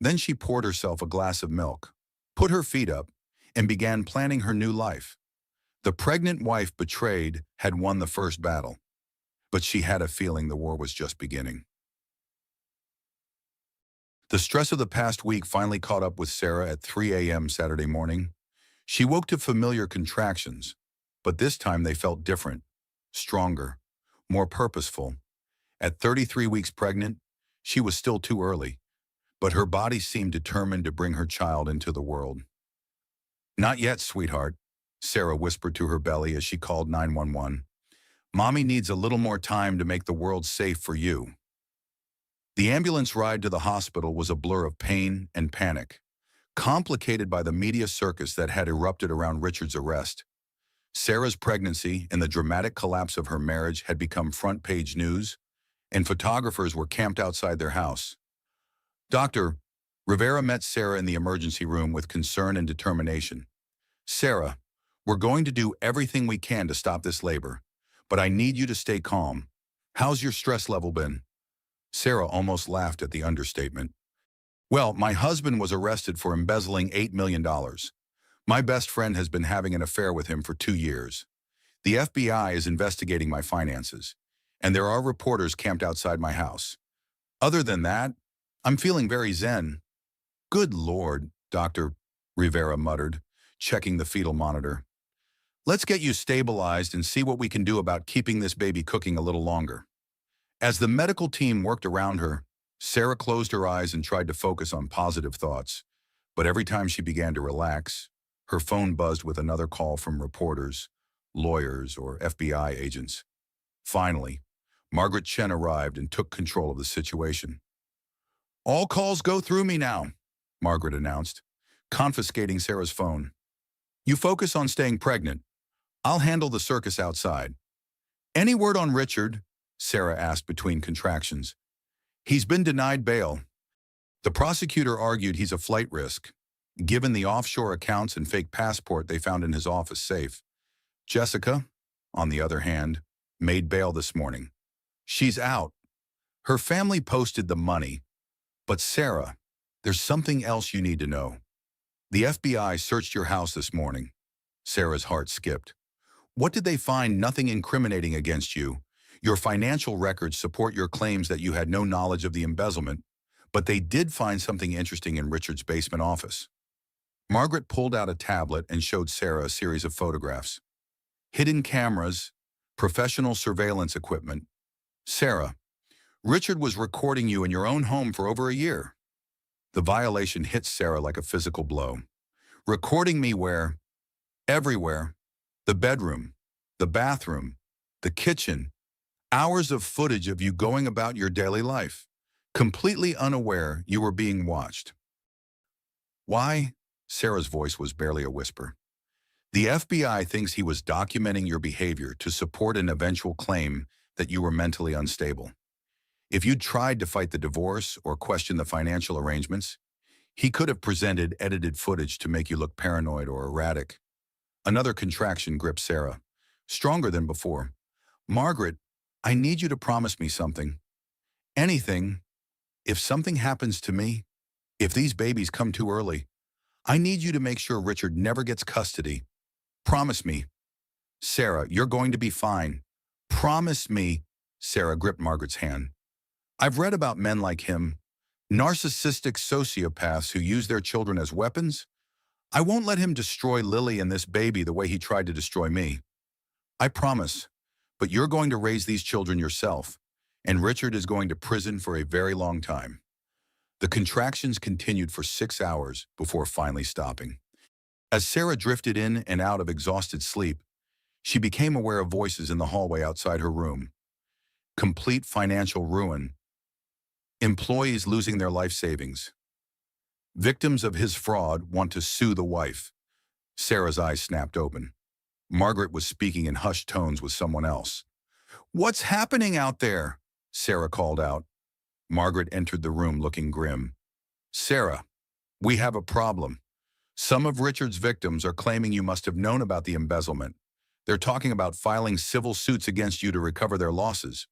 Speaker 1: Then she poured herself a glass of milk, put her feet up, and began planning her new life. The pregnant wife betrayed had won the first battle, but she had a feeling the war was just beginning. The stress of the past week finally caught up with Sarah at 3 a.m. Saturday morning. She woke to familiar contractions, but this time they felt different, stronger, more purposeful. At 33 weeks pregnant, she was still too early, but her body seemed determined to bring her child into the world. "Not yet, sweetheart," Sarah whispered to her belly as she called 911. "Mommy needs a little more time to make the world safe for you." The ambulance ride to the hospital was a blur of pain and panic, complicated by the media circus that had erupted around Richard's arrest. Sarah's pregnancy and the dramatic collapse of her marriage had become front-page news, and photographers were camped outside their house. Dr. Rivera met Sarah in the emergency room with concern and determination. "Sarah, we're going to do everything we can to stop this labor, but I need you to stay calm. How's your stress level been?" Sarah almost laughed at the understatement. "Well, my husband was arrested for embezzling $8 million. My best friend has been having an affair with him for 2 years. The FBI is investigating my finances, and there are reporters camped outside my house. Other than that, I'm feeling very zen." "Good Lord," Dr. Rivera muttered, checking the fetal monitor. "Let's get you stabilized and see what we can do about keeping this baby cooking a little longer." As the medical team worked around her, Sarah closed her eyes and tried to focus on positive thoughts. But every time she began to relax, her phone buzzed with another call from reporters, lawyers, or FBI agents. Finally, Margaret Chen arrived and took control of the situation. "All calls go through me now," Margaret announced, confiscating Sarah's phone. "You focus on staying pregnant. I'll handle the circus outside." "Any word on Richard?" Sarah asked between contractions. "He's been denied bail. The prosecutor argued he's a flight risk, given the offshore accounts and fake passport they found in his office safe. Jessica, on the other hand, made bail this morning. She's out. Her family posted the money. But Sarah, there's something else you need to know. The FBI searched your house this morning." Sarah's heart skipped. "What did they find? Nothing incriminating against you. Your financial records support your claims that you had no knowledge of the embezzlement, but they did find something interesting in Richard's basement office." Margaret pulled out a tablet and showed Sarah a series of photographs. Hidden cameras, professional surveillance equipment. "Sarah, Richard was recording you in your own home for over a year." The violation hit Sarah like a physical blow. "Recording me where?" "Everywhere. The bedroom, the bathroom, the kitchen. Hours of footage of you going about your daily life, completely unaware you were being watched." "Why?" Sarah's voice was barely a whisper. "The FBI thinks he was documenting your behavior to support an eventual claim that you were mentally unstable. If you'd tried to fight the divorce or question the financial arrangements, he could have presented edited footage to make you look paranoid or erratic." Another contraction gripped Sarah, stronger than before. "Margaret, I need you to promise me something. Anything. If something happens to me, if these babies come too early, I need you to make sure Richard never gets custody. Promise me." "Sarah, you're going to be fine. Promise me." Sarah gripped Margaret's hand. "I've read about men like him, narcissistic sociopaths who use their children as weapons. I won't let him destroy Lily and this baby the way he tried to destroy me. I promise. But you're going to raise these children yourself, and Richard is going to prison for a very long time. The contractions continued for 6 hours before finally stopping. As Sarah drifted in and out of exhausted sleep, she became aware of voices in the hallway outside her room. Complete financial ruin. Employees losing their life savings. Victims of his fraud want to sue the wife. Sarah's eyes snapped open. Margaret was speaking in hushed tones with someone else. "What's happening out there?" Sarah called out. Margaret entered the room looking grim. "Sarah, we have a problem. Some of Richard's victims are claiming you must have known about the embezzlement. They're talking about filing civil suits against you to recover their losses."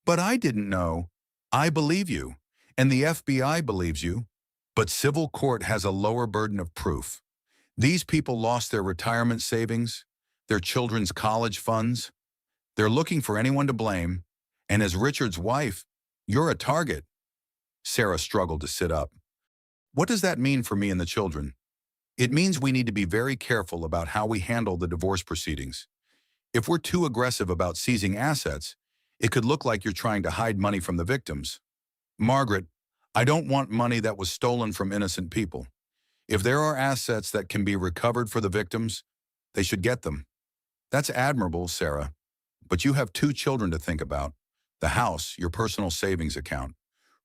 Speaker 1: "But I didn't know." "I believe you, and the FBI believes you. But civil court has a lower burden of proof. These people lost their retirement savings, their children's college funds. They're looking for anyone to blame. And as Richard's wife, you're a target." Sarah struggled to sit up. "What does that mean for me and the children?" "It means we need to be very careful about how we handle the divorce proceedings. If we're too aggressive about seizing assets, it could look like you're trying to hide money from the victims." "Margaret, I don't want money that was stolen from innocent people. If there are assets that can be recovered for the victims, they should get them." "That's admirable, Sarah. But you have 2 children to think about. The house, your personal savings account.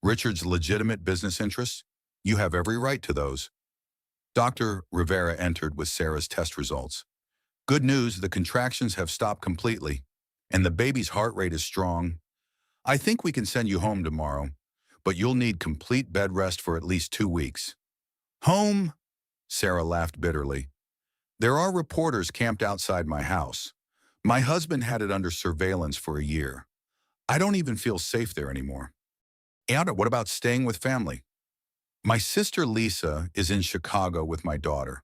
Speaker 1: Richard's legitimate business interests. You have every right to those." Dr. Rivera entered with Sarah's test results. "Good news, the contractions have stopped completely, and the baby's heart rate is strong. I think we can send you home tomorrow, but you'll need complete bed rest for at least 2 weeks." "Home?" Sarah laughed bitterly. "There are reporters camped outside my house. My husband had it under surveillance for a year. I don't even feel safe there anymore." "And what about staying with family?" "My sister Lisa is in Chicago with my daughter.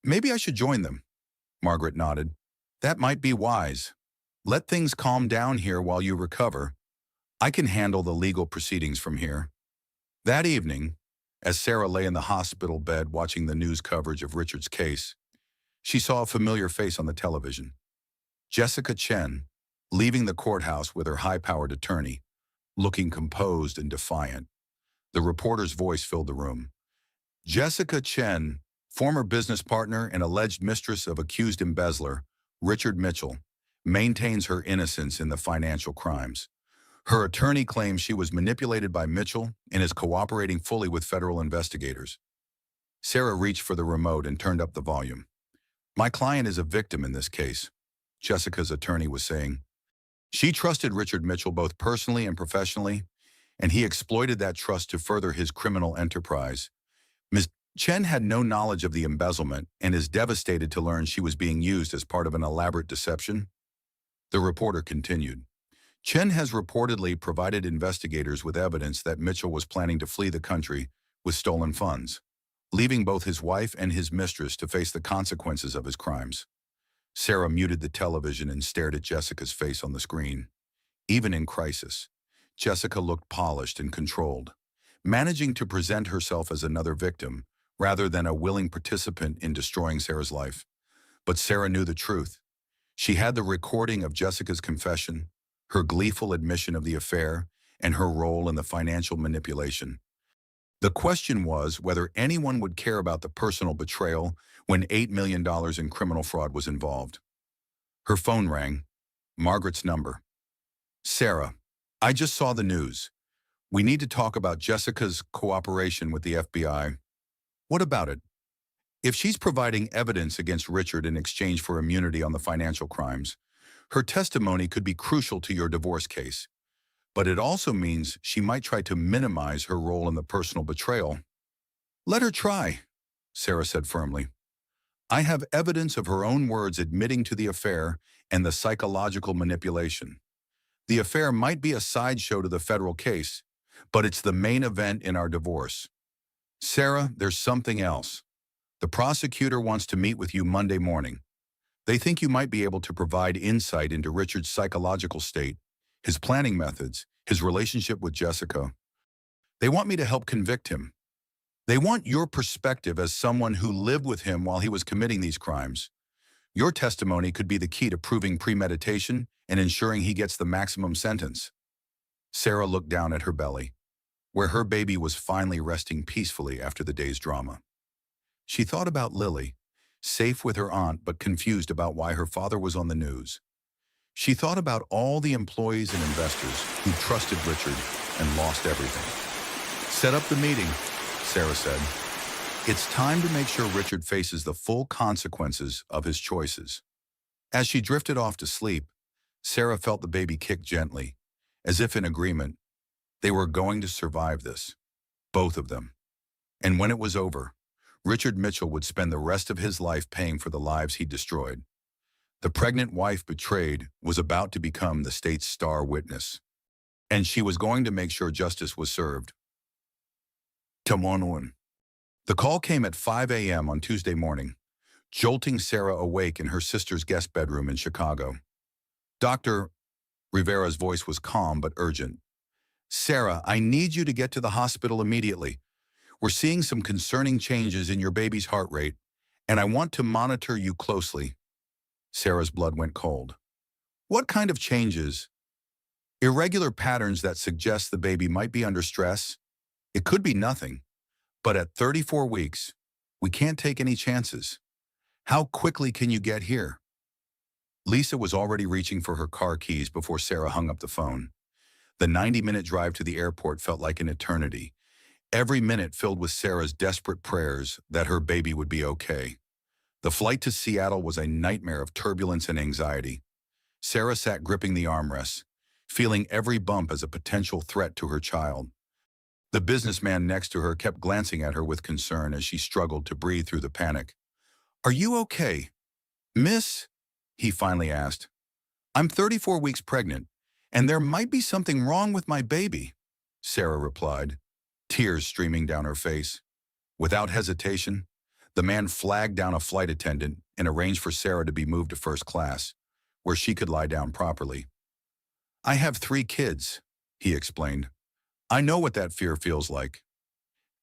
Speaker 1: Maybe I should join them." Margaret nodded. "That might be wise. Let things calm down here while you recover. I can handle the legal proceedings from here." That evening, as Sarah lay in the hospital bed watching the news coverage of Richard's case, she saw a familiar face on the television. Jessica Chen, leaving the courthouse with her high-powered attorney, looking composed and defiant. The reporter's voice filled the room. "Jessica Chen, former business partner and alleged mistress of accused embezzler Richard Mitchell, maintains her innocence in the financial crimes. Her attorney claims she was manipulated by Mitchell and is cooperating fully with federal investigators." Sarah reached for the remote and turned up the volume. "My client is a victim in this case," Jessica's attorney was saying. "She trusted Richard Mitchell both personally and professionally, and he exploited that trust to further his criminal enterprise. Ms. Chen had no knowledge of the embezzlement and is devastated to learn she was being used as part of an elaborate deception." The reporter continued. "Chen has reportedly provided investigators with evidence that Mitchell was planning to flee the country with stolen funds, leaving both his wife and his mistress to face the consequences of his crimes." Sarah muted the television and stared at Jessica's face on the screen. Even in crisis, Jessica looked polished and controlled, managing to present herself as another victim rather than a willing participant in destroying Sarah's life. But Sarah knew the truth. She had the recording of Jessica's confession, her gleeful admission of the affair, and her role in the financial manipulation. The question was whether anyone would care about the personal betrayal when $8 million in criminal fraud was involved. Her phone rang. Margaret's number. "Sarah, I just saw the news. We need to talk about Jessica's cooperation with the FBI." "What about it?" "If she's providing evidence against Richard in exchange for immunity on the financial crimes, her testimony could be crucial to your divorce case. But it also means she might try to minimize her role in the personal betrayal." "Let her try," Sarah said firmly. "I have evidence of her own words admitting to the affair and the psychological manipulation. The affair might be a sideshow to the federal case, but it's the main event in our divorce. Sarah, there's something else. The prosecutor wants to meet with you Monday morning. They think you might be able to provide insight into Richard's psychological state, his planning methods, his relationship with Jessica. They want me to help convict him." They want your perspective as someone who lived with him while he was committing these crimes. Your testimony could be the key to proving premeditation and ensuring he gets the maximum sentence. Sarah looked down at her belly, where her baby was finally resting peacefully after the day's drama. She thought about Lily, safe with her aunt but confused about why her father was on the news. She thought about all the employees and investors who trusted Richard and lost everything. Set up the meeting, Sarah said. It's time to make sure Richard faces the full consequences of his choices. As she drifted off to sleep, Sarah felt the baby kick gently, as if in agreement. They were going to survive this, both of them. And when it was over, Richard Mitchell would spend the rest of his life paying for the lives he destroyed. The pregnant wife betrayed was about to become the state's star witness, and she was going to make sure justice was served. Tomorrow. The call came at 5 a.m. on Tuesday morning, jolting Sarah awake in her sister's guest bedroom in Chicago. Dr. Rivera's voice was calm but urgent. Sarah, I need you to get to the hospital immediately. We're seeing some concerning changes in your baby's heart rate, and I want to monitor you closely. Sarah's blood went cold. What kind of changes? Irregular patterns that suggest the baby might be under stress? It could be nothing, but at 34 weeks, we can't take any chances. How quickly can you get here? Lisa was already reaching for her car keys before Sarah hung up the phone. The 90-minute drive to the airport felt like an eternity, every minute filled with Sarah's desperate prayers that her baby would be okay. The flight to Seattle was a nightmare of turbulence and anxiety. Sarah sat gripping the armrests, feeling every bump as a potential threat to her child. The businessman next to her kept glancing at her with concern as she struggled to breathe through the panic. Are you okay, miss? He finally asked. I'm 34 weeks pregnant, and there might be something wrong with my baby, Sarah replied, tears streaming down her face. Without hesitation, the man flagged down a flight attendant and arranged for Sarah to be moved to first class, where she could lie down properly. I have 3 kids, he explained. I know what that fear feels like.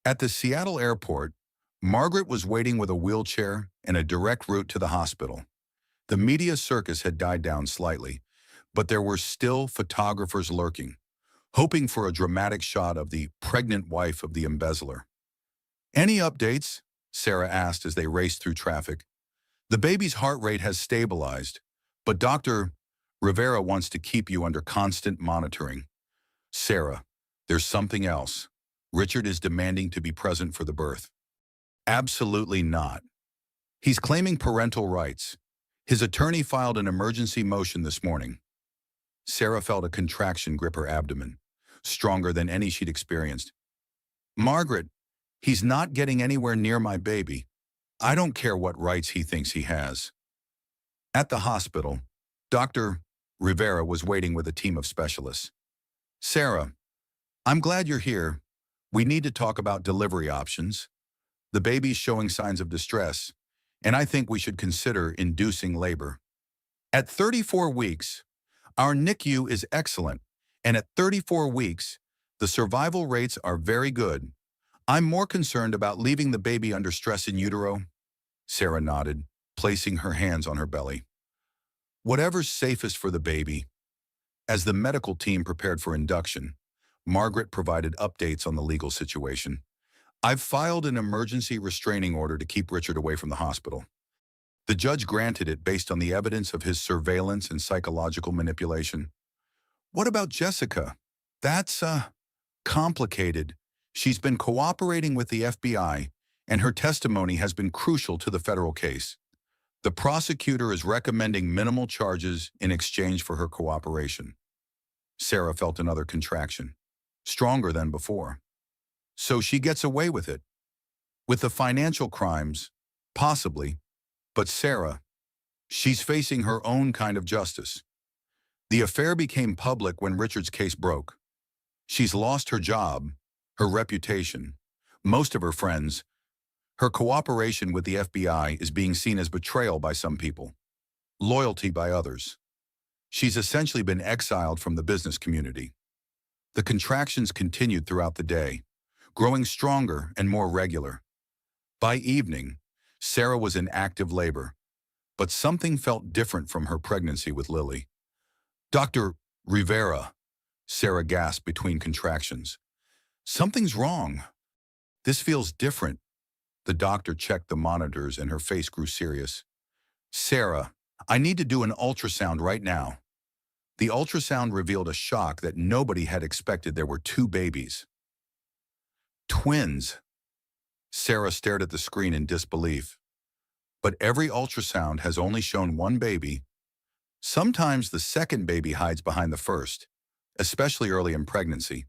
Speaker 1: At the Seattle airport, Margaret was waiting with a wheelchair and a direct route to the hospital. The media circus had died down slightly, but there were still photographers lurking, hoping for a dramatic shot of the pregnant wife of the embezzler. Any updates? Sarah asked as they raced through traffic. The baby's heart rate has stabilized, but Dr. Rivera wants to keep you under constant monitoring. Sarah, there's something else. Richard is demanding to be present for the birth. Absolutely not. He's claiming parental rights. His attorney filed an emergency motion this morning. Sarah felt a contraction grip her abdomen, stronger than any she'd experienced. Margaret, he's not getting anywhere near my baby. I don't care what rights he thinks he has. At the hospital, Dr. Rivera was waiting with a team of specialists. Sarah, I'm glad you're here. We need to talk about delivery options. The baby's showing signs of distress, and I think we should consider inducing labor. At 34 weeks, our NICU is excellent, and at 34 weeks, the survival rates are very good. I'm more concerned about leaving the baby under stress in utero. Sarah nodded, placing her hands on her belly. Whatever's safest for the baby. As the medical team prepared for induction, Margaret provided updates on the legal situation. I've filed an emergency restraining order to keep Richard away from the hospital. The judge granted it based on the evidence of his surveillance and psychological manipulation. What about Jessica? That's, complicated. She's been cooperating with the FBI, and her testimony has been crucial to the federal case. The prosecutor is recommending minimal charges in exchange for her cooperation. Sarah felt another contraction, stronger than before. So she gets away with it. With the financial crimes, possibly, but Sarah, she's facing her own kind of justice. The affair became public when Richard's case broke. She's lost her job, her reputation, most of her friends. Her cooperation with the FBI is being seen as betrayal by some people, loyalty by others. She's essentially been exiled from the business community. The contractions continued throughout the day, growing stronger and more regular. By evening, Sarah was in active labor, but something felt different from her pregnancy with Lily. Dr. Rivera, Sarah gasped between contractions. Something's wrong. This feels different. The doctor checked the monitors and her face grew serious. Sarah, I need to do an ultrasound right now. The ultrasound revealed a shock that nobody had expected. There were two babies. Twins. Sarah stared at the screen in disbelief. But every ultrasound has only shown one baby. Sometimes the second baby hides behind the first, especially early in pregnancy.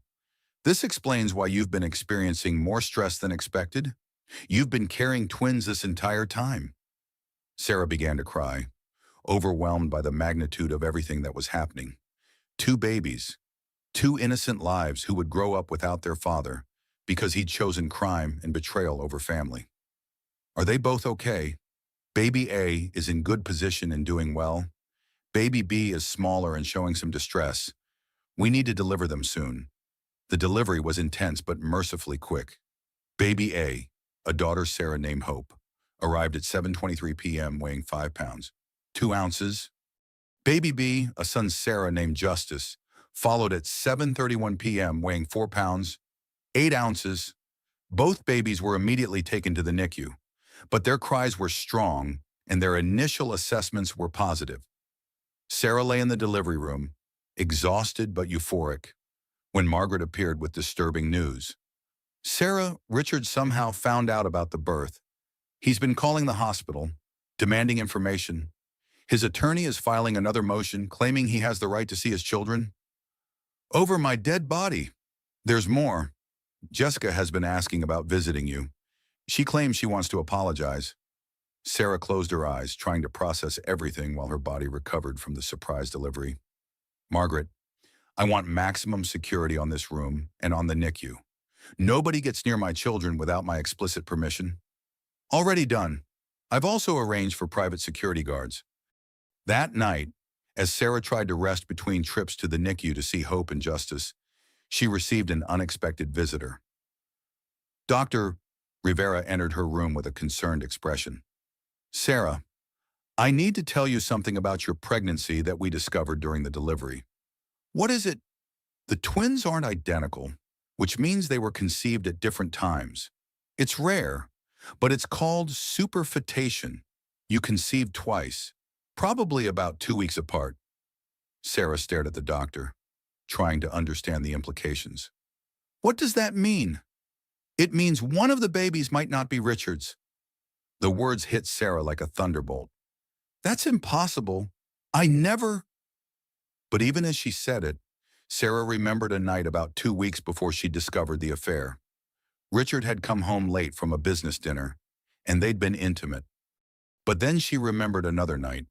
Speaker 1: This explains why you've been experiencing more stress than expected. You've been carrying twins this entire time. Sarah began to cry, overwhelmed by the magnitude of everything that was happening. Two babies, two innocent lives who would grow up without their father because he'd chosen crime and betrayal over family. Are they both okay? Baby A is in good position and doing well. Baby B is smaller and showing some distress. We need to deliver them soon. The delivery was intense but mercifully quick. Baby A daughter Sarah named Hope, arrived at 7:23 p.m. weighing 5 pounds, 2 ounces. Baby B, a son Sarah named Justice, followed at 7:31 p.m. weighing 4 pounds, 8 ounces. Both babies were immediately taken to the NICU, but their cries were strong and their initial assessments were positive. Sarah lay in the delivery room, exhausted but euphoric, when Margaret appeared with disturbing news. Sarah, Richard somehow found out about the birth. He's been calling the hospital, demanding information. His attorney is filing another motion claiming he has the right to see his children. Over my dead body. There's more. Jessica has been asking about visiting you. She claims she wants to apologize. Sarah closed her eyes, trying to process everything while her body recovered from the surprise delivery. Margaret, I want maximum security on this room and on the NICU. Nobody gets near my children without my explicit permission. Already done. I've also arranged for private security guards. That night, as Sarah tried to rest between trips to the NICU to see Hope and Justice, she received an unexpected visitor. Dr. Rivera entered her room with a concerned expression. Sarah, I need to tell you something about your pregnancy that we discovered during the delivery. What is it? The twins aren't identical, which means they were conceived at different times. It's rare, but it's called superfetation. You conceived twice, probably about 2 weeks apart. Sarah stared at the doctor, trying to understand the implications. What does that mean? It means one of the babies might not be Richard's. The words hit Sarah like a thunderbolt. That's impossible. I never... But even as she said it, Sarah remembered a night about 2 weeks before she discovered the affair. Richard had come home late from a business dinner, and they'd been intimate. But then she remembered another night,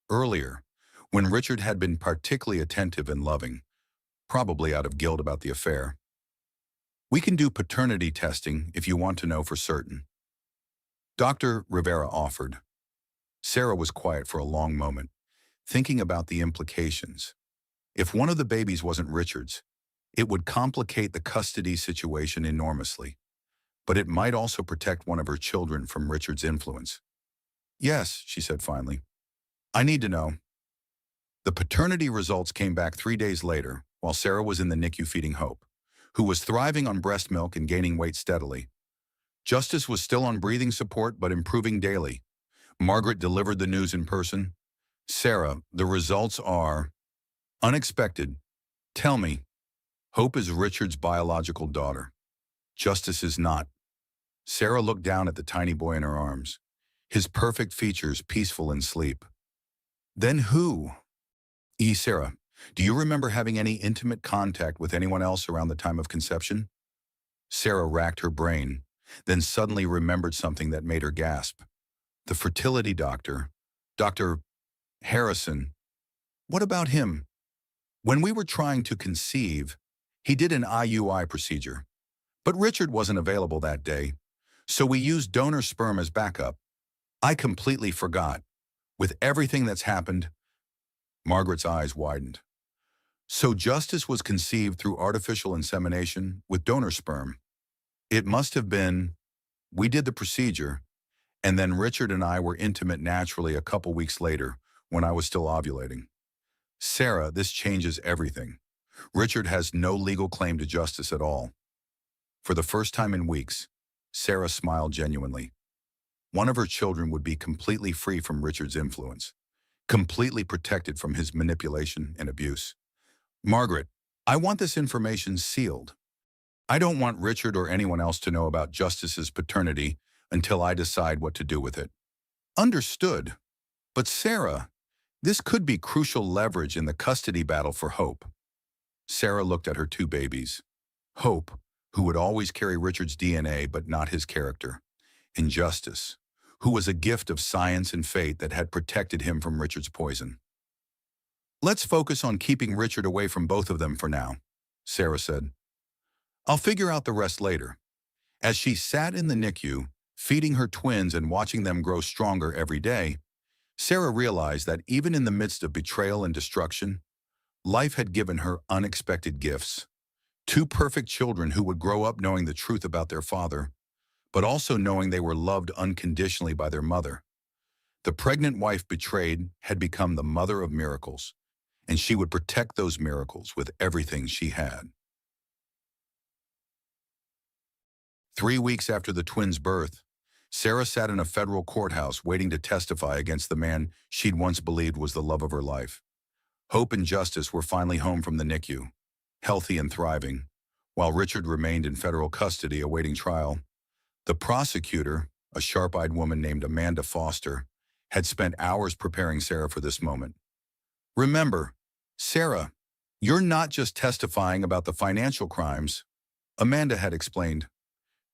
Speaker 1: earlier, when Richard had been particularly attentive and loving, probably out of guilt about the affair. We can do paternity testing if you want to know for certain. Dr. Rivera offered. Sarah was quiet for a long moment, thinking about the implications. If one of the babies wasn't Richard's, it would complicate the custody situation enormously, but it might also protect one of her children from Richard's influence. Yes, she said finally. I need to know. The paternity results came back 3 days later, while Sarah was in the NICU feeding Hope, who was thriving on breast milk and gaining weight steadily. Justice was still on breathing support but improving daily. Margaret delivered the news in person. Sarah, the results are unexpected. Tell me. Hope is Richard's biological daughter. Justice is not. Sarah looked down at the tiny boy in her arms, his perfect features peaceful in sleep. Then who? Sarah, do you remember having any intimate contact with anyone else around the time of conception? Sarah racked her brain, then suddenly remembered something that made her gasp. The fertility doctor, Dr. Harrison. What about him? When we were trying to conceive, he did an IUI procedure. But Richard wasn't available that day, so we used donor sperm as backup. I completely forgot. With everything that's happened, Margaret's eyes widened. So Justice was conceived through artificial insemination with donor sperm. It must have been, we did the procedure, and then Richard and I were intimate naturally a couple weeks later when I was still ovulating. Sarah, this changes everything. Richard has no legal claim to justice at all. For the first time in weeks, Sarah smiled genuinely. One of her children would be completely free from Richard's influence, completely protected from his manipulation and abuse. Margaret, I want this information sealed. I don't want Richard or anyone else to know about Justice's paternity until I decide what to do with it. Understood. But Sarah, this could be crucial leverage in the custody battle for Hope. Sarah looked at her two babies. Hope, who would always carry Richard's DNA but not his character. And Justice, who was a gift of science and fate that had protected him from Richard's poison. Let's focus on keeping Richard away from both of them for now, Sarah said. I'll figure out the rest later. As she sat in the NICU, feeding her twins and watching them grow stronger every day, Sarah realized that even in the midst of betrayal and destruction, life had given her unexpected gifts. Two perfect children who would grow up knowing the truth about their father, but also knowing they were loved unconditionally by their mother. The pregnant wife betrayed had become the mother of miracles, and she would protect those miracles with everything she had. 3 weeks after the twins' birth, Sarah sat in a federal courthouse waiting to testify against the man she'd once believed was the love of her life. Hope and Justice were finally home from the NICU, healthy and thriving, while Richard remained in federal custody awaiting trial. The prosecutor, a sharp-eyed woman named Amanda Foster, had spent hours preparing Sarah for this moment. Remember, Sarah, you're not just testifying about the financial crimes, Amanda had explained.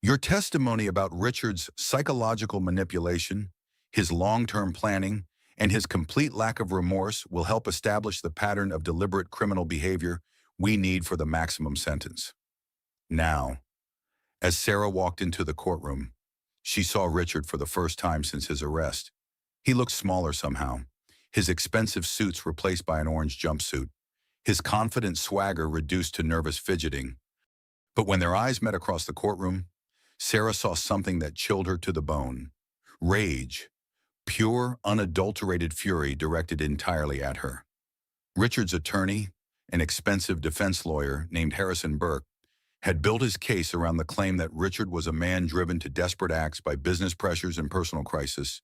Speaker 1: Your testimony about Richard's psychological manipulation, his long-term planning, and his complete lack of remorse will help establish the pattern of deliberate criminal behavior we need for the maximum sentence. Now, as Sarah walked into the courtroom, she saw Richard for the first time since his arrest. He looked smaller somehow, his expensive suits replaced by an orange jumpsuit, his confident swagger reduced to nervous fidgeting. But when their eyes met across the courtroom, Sarah saw something that chilled her to the bone. Rage. Pure, unadulterated fury directed entirely at her. Richard's attorney, an expensive defense lawyer named Harrison Burke, had built his case around the claim that Richard was a man driven to desperate acts by business pressures and personal crisis.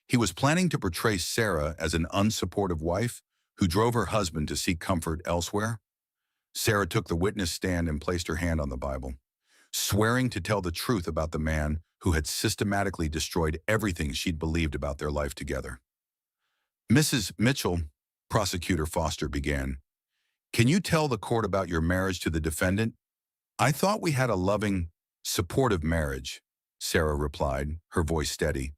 Speaker 1: He was planning to portray Sarah as an unsupportive wife who drove her husband to seek comfort elsewhere. Sarah took the witness stand and placed her hand on the Bible, swearing to tell the truth about the man who had systematically destroyed everything she'd believed about their life together. Mrs. Mitchell, Prosecutor Foster began, can you tell the court about your marriage to the defendant? I thought we had a loving, supportive marriage, Sarah replied, her voice steady.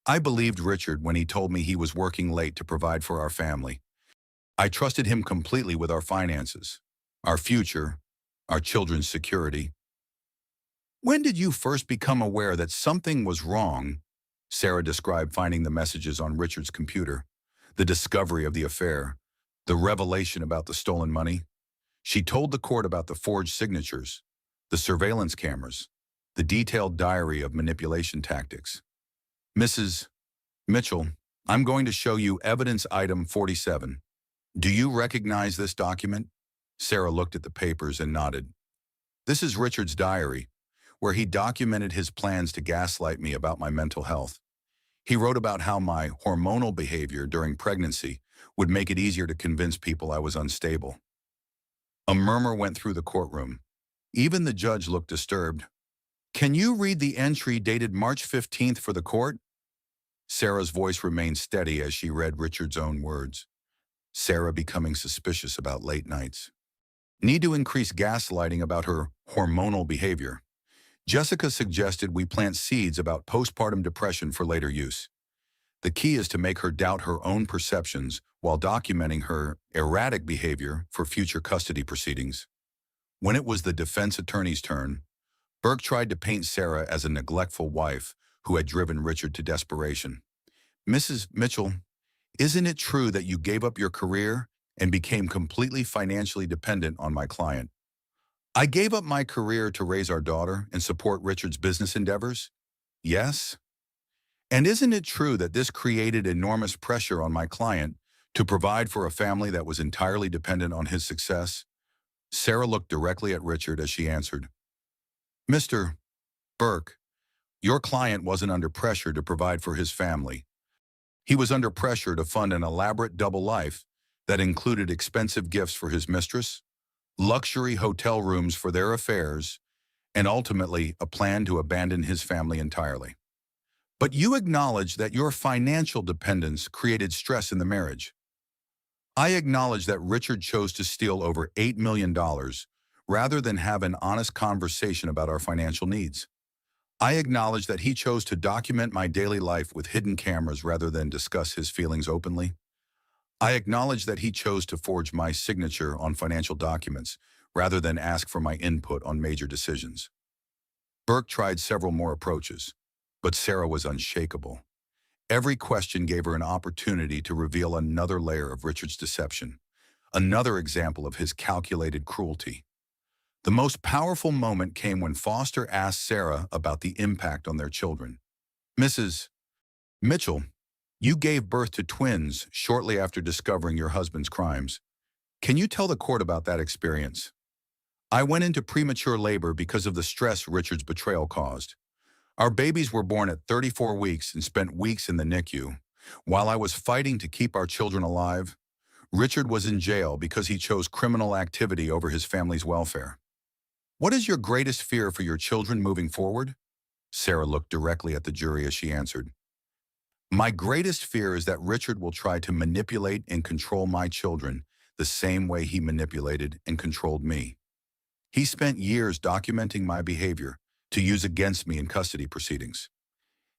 Speaker 1: I believed Richard when he told me he was working late to provide for our family. I trusted him completely with our finances, our future, our children's security. When did you first become aware that something was wrong? Sarah described finding the messages on Richard's computer, the discovery of the affair, the revelation about the stolen money. She told the court about the forged signatures, the surveillance cameras, the detailed diary of manipulation tactics. Mrs. Mitchell, I'm going to show you evidence item 47. Do you recognize this document? Sarah looked at the papers and nodded. This is Richard's diary, where he documented his plans to gaslight me about my mental health. He wrote about how my hormonal behavior during pregnancy would make it easier to convince people I was unstable. A murmur went through the courtroom. Even the judge looked disturbed. Can you read the entry dated March 15th for the court? Sarah's voice remained steady as she read Richard's own words. Sarah becoming suspicious about late nights. Need to increase gaslighting about her hormonal behavior. Jessica suggested we plant seeds about postpartum depression for later use. The key is to make her doubt her own perceptions while documenting her erratic behavior for future custody proceedings. When it was the defense attorney's turn, Burke tried to paint Sarah as a neglectful wife who had driven Richard to desperation. Mrs. Mitchell, isn't it true that you gave up your career and became completely financially dependent on my client? I gave up my career to raise our daughter and support Richard's business endeavors. Yes. And isn't it true that this created enormous pressure on my client to provide for a family that was entirely dependent on his success? Sarah looked directly at Richard as she answered, Mr. Burke, your client wasn't under pressure to provide for his family. He was under pressure to fund an elaborate double life that included expensive gifts for his mistress, luxury hotel rooms for their affairs, and ultimately a plan to abandon his family entirely. But you acknowledge that your financial dependence created stress in the marriage. I acknowledge that Richard chose to steal over $8 million rather than have an honest conversation about our financial needs. I acknowledge that he chose to document my daily life with hidden cameras rather than discuss his feelings openly. I acknowledge that he chose to forge my signature on financial documents rather than ask for my input on major decisions. Burke tried several more approaches, but Sarah was unshakable. Every question gave her an opportunity to reveal another layer of Richard's deception, another example of his calculated cruelty. The most powerful moment came when Foster asked Sarah about the impact on their children. Mrs. Mitchell, you gave birth to twins shortly after discovering your husband's crimes. Can you tell the court about that experience? I went into premature labor because of the stress Richard's betrayal caused. Our babies were born at 34 weeks and spent weeks in the NICU. While I was fighting to keep our children alive, Richard was in jail because he chose criminal activity over his family's welfare. What is your greatest fear for your children moving forward? Sarah looked directly at the jury as she answered. My greatest fear is that Richard will try to manipulate and control my children the same way he manipulated and controlled me. He spent years documenting my behavior to use against me in custody proceedings.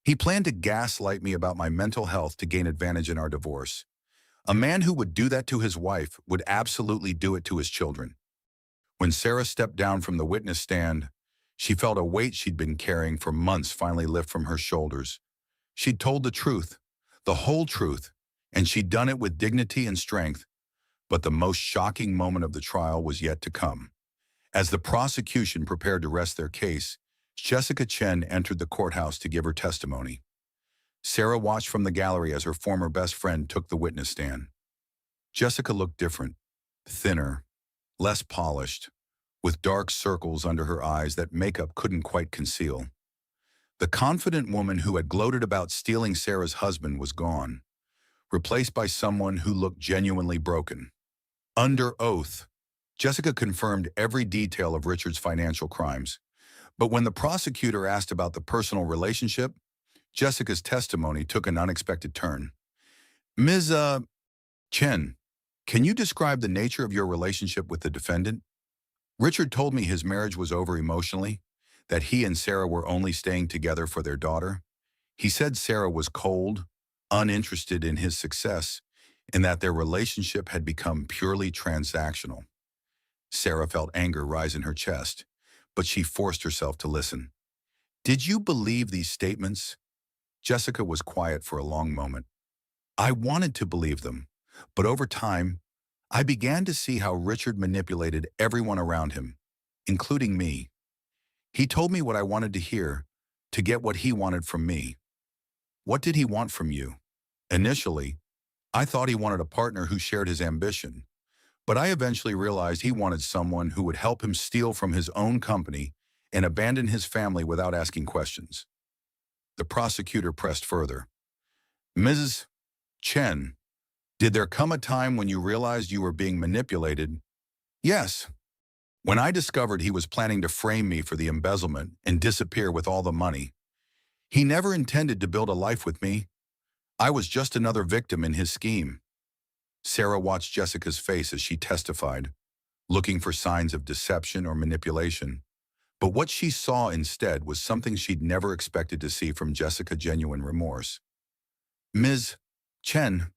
Speaker 1: He planned to gaslight me about my mental health to gain advantage in our divorce. A man who would do that to his wife would absolutely do it to his children. When Sarah stepped down from the witness stand, she felt a weight she'd been carrying for months finally lift from her shoulders. She'd told the truth, the whole truth, and she'd done it with dignity and strength. But the most shocking moment of the trial was yet to come. As the prosecution prepared to rest their case, Jessica Chen entered the courthouse to give her testimony. Sarah watched from the gallery as her former best friend took the witness stand. Jessica looked different, thinner, less polished, with dark circles under her eyes that makeup couldn't quite conceal. The confident woman who had gloated about stealing Sarah's husband was gone, replaced by someone who looked genuinely broken. Under oath, Jessica confirmed every detail of Richard's financial crimes. But when the prosecutor asked about the personal relationship, Jessica's testimony took an unexpected turn. Ms. Chen, can you describe the nature of your relationship with the defendant? Richard told me his marriage was over emotionally, that he and Sarah were only staying together for their daughter. He said Sarah was cold, uninterested in his success, and that their relationship had become purely transactional. Sarah felt anger rise in her chest, but she forced herself to listen. Did you believe these statements? Jessica was quiet for a long moment. I wanted to believe them, but over time, I began to see how Richard manipulated everyone around him, including me. He told me what I wanted to hear, to get what he wanted from me. What did he want from you? Initially, I thought he wanted a partner who shared his ambition, but I eventually realized he wanted someone who would help him steal from his own company and abandon his family without asking questions. The prosecutor pressed further. Mrs. Chen, did there come a time when you realized you were being manipulated? Yes. When I discovered he was planning to frame me for the embezzlement and disappear with all the money. He never intended to build a life with me. I was just another victim in his scheme. Sarah watched Jessica's face as she testified, looking for signs of deception or manipulation. But what she saw instead was something she'd never expected to see from Jessica: genuine remorse. Ms. Chen,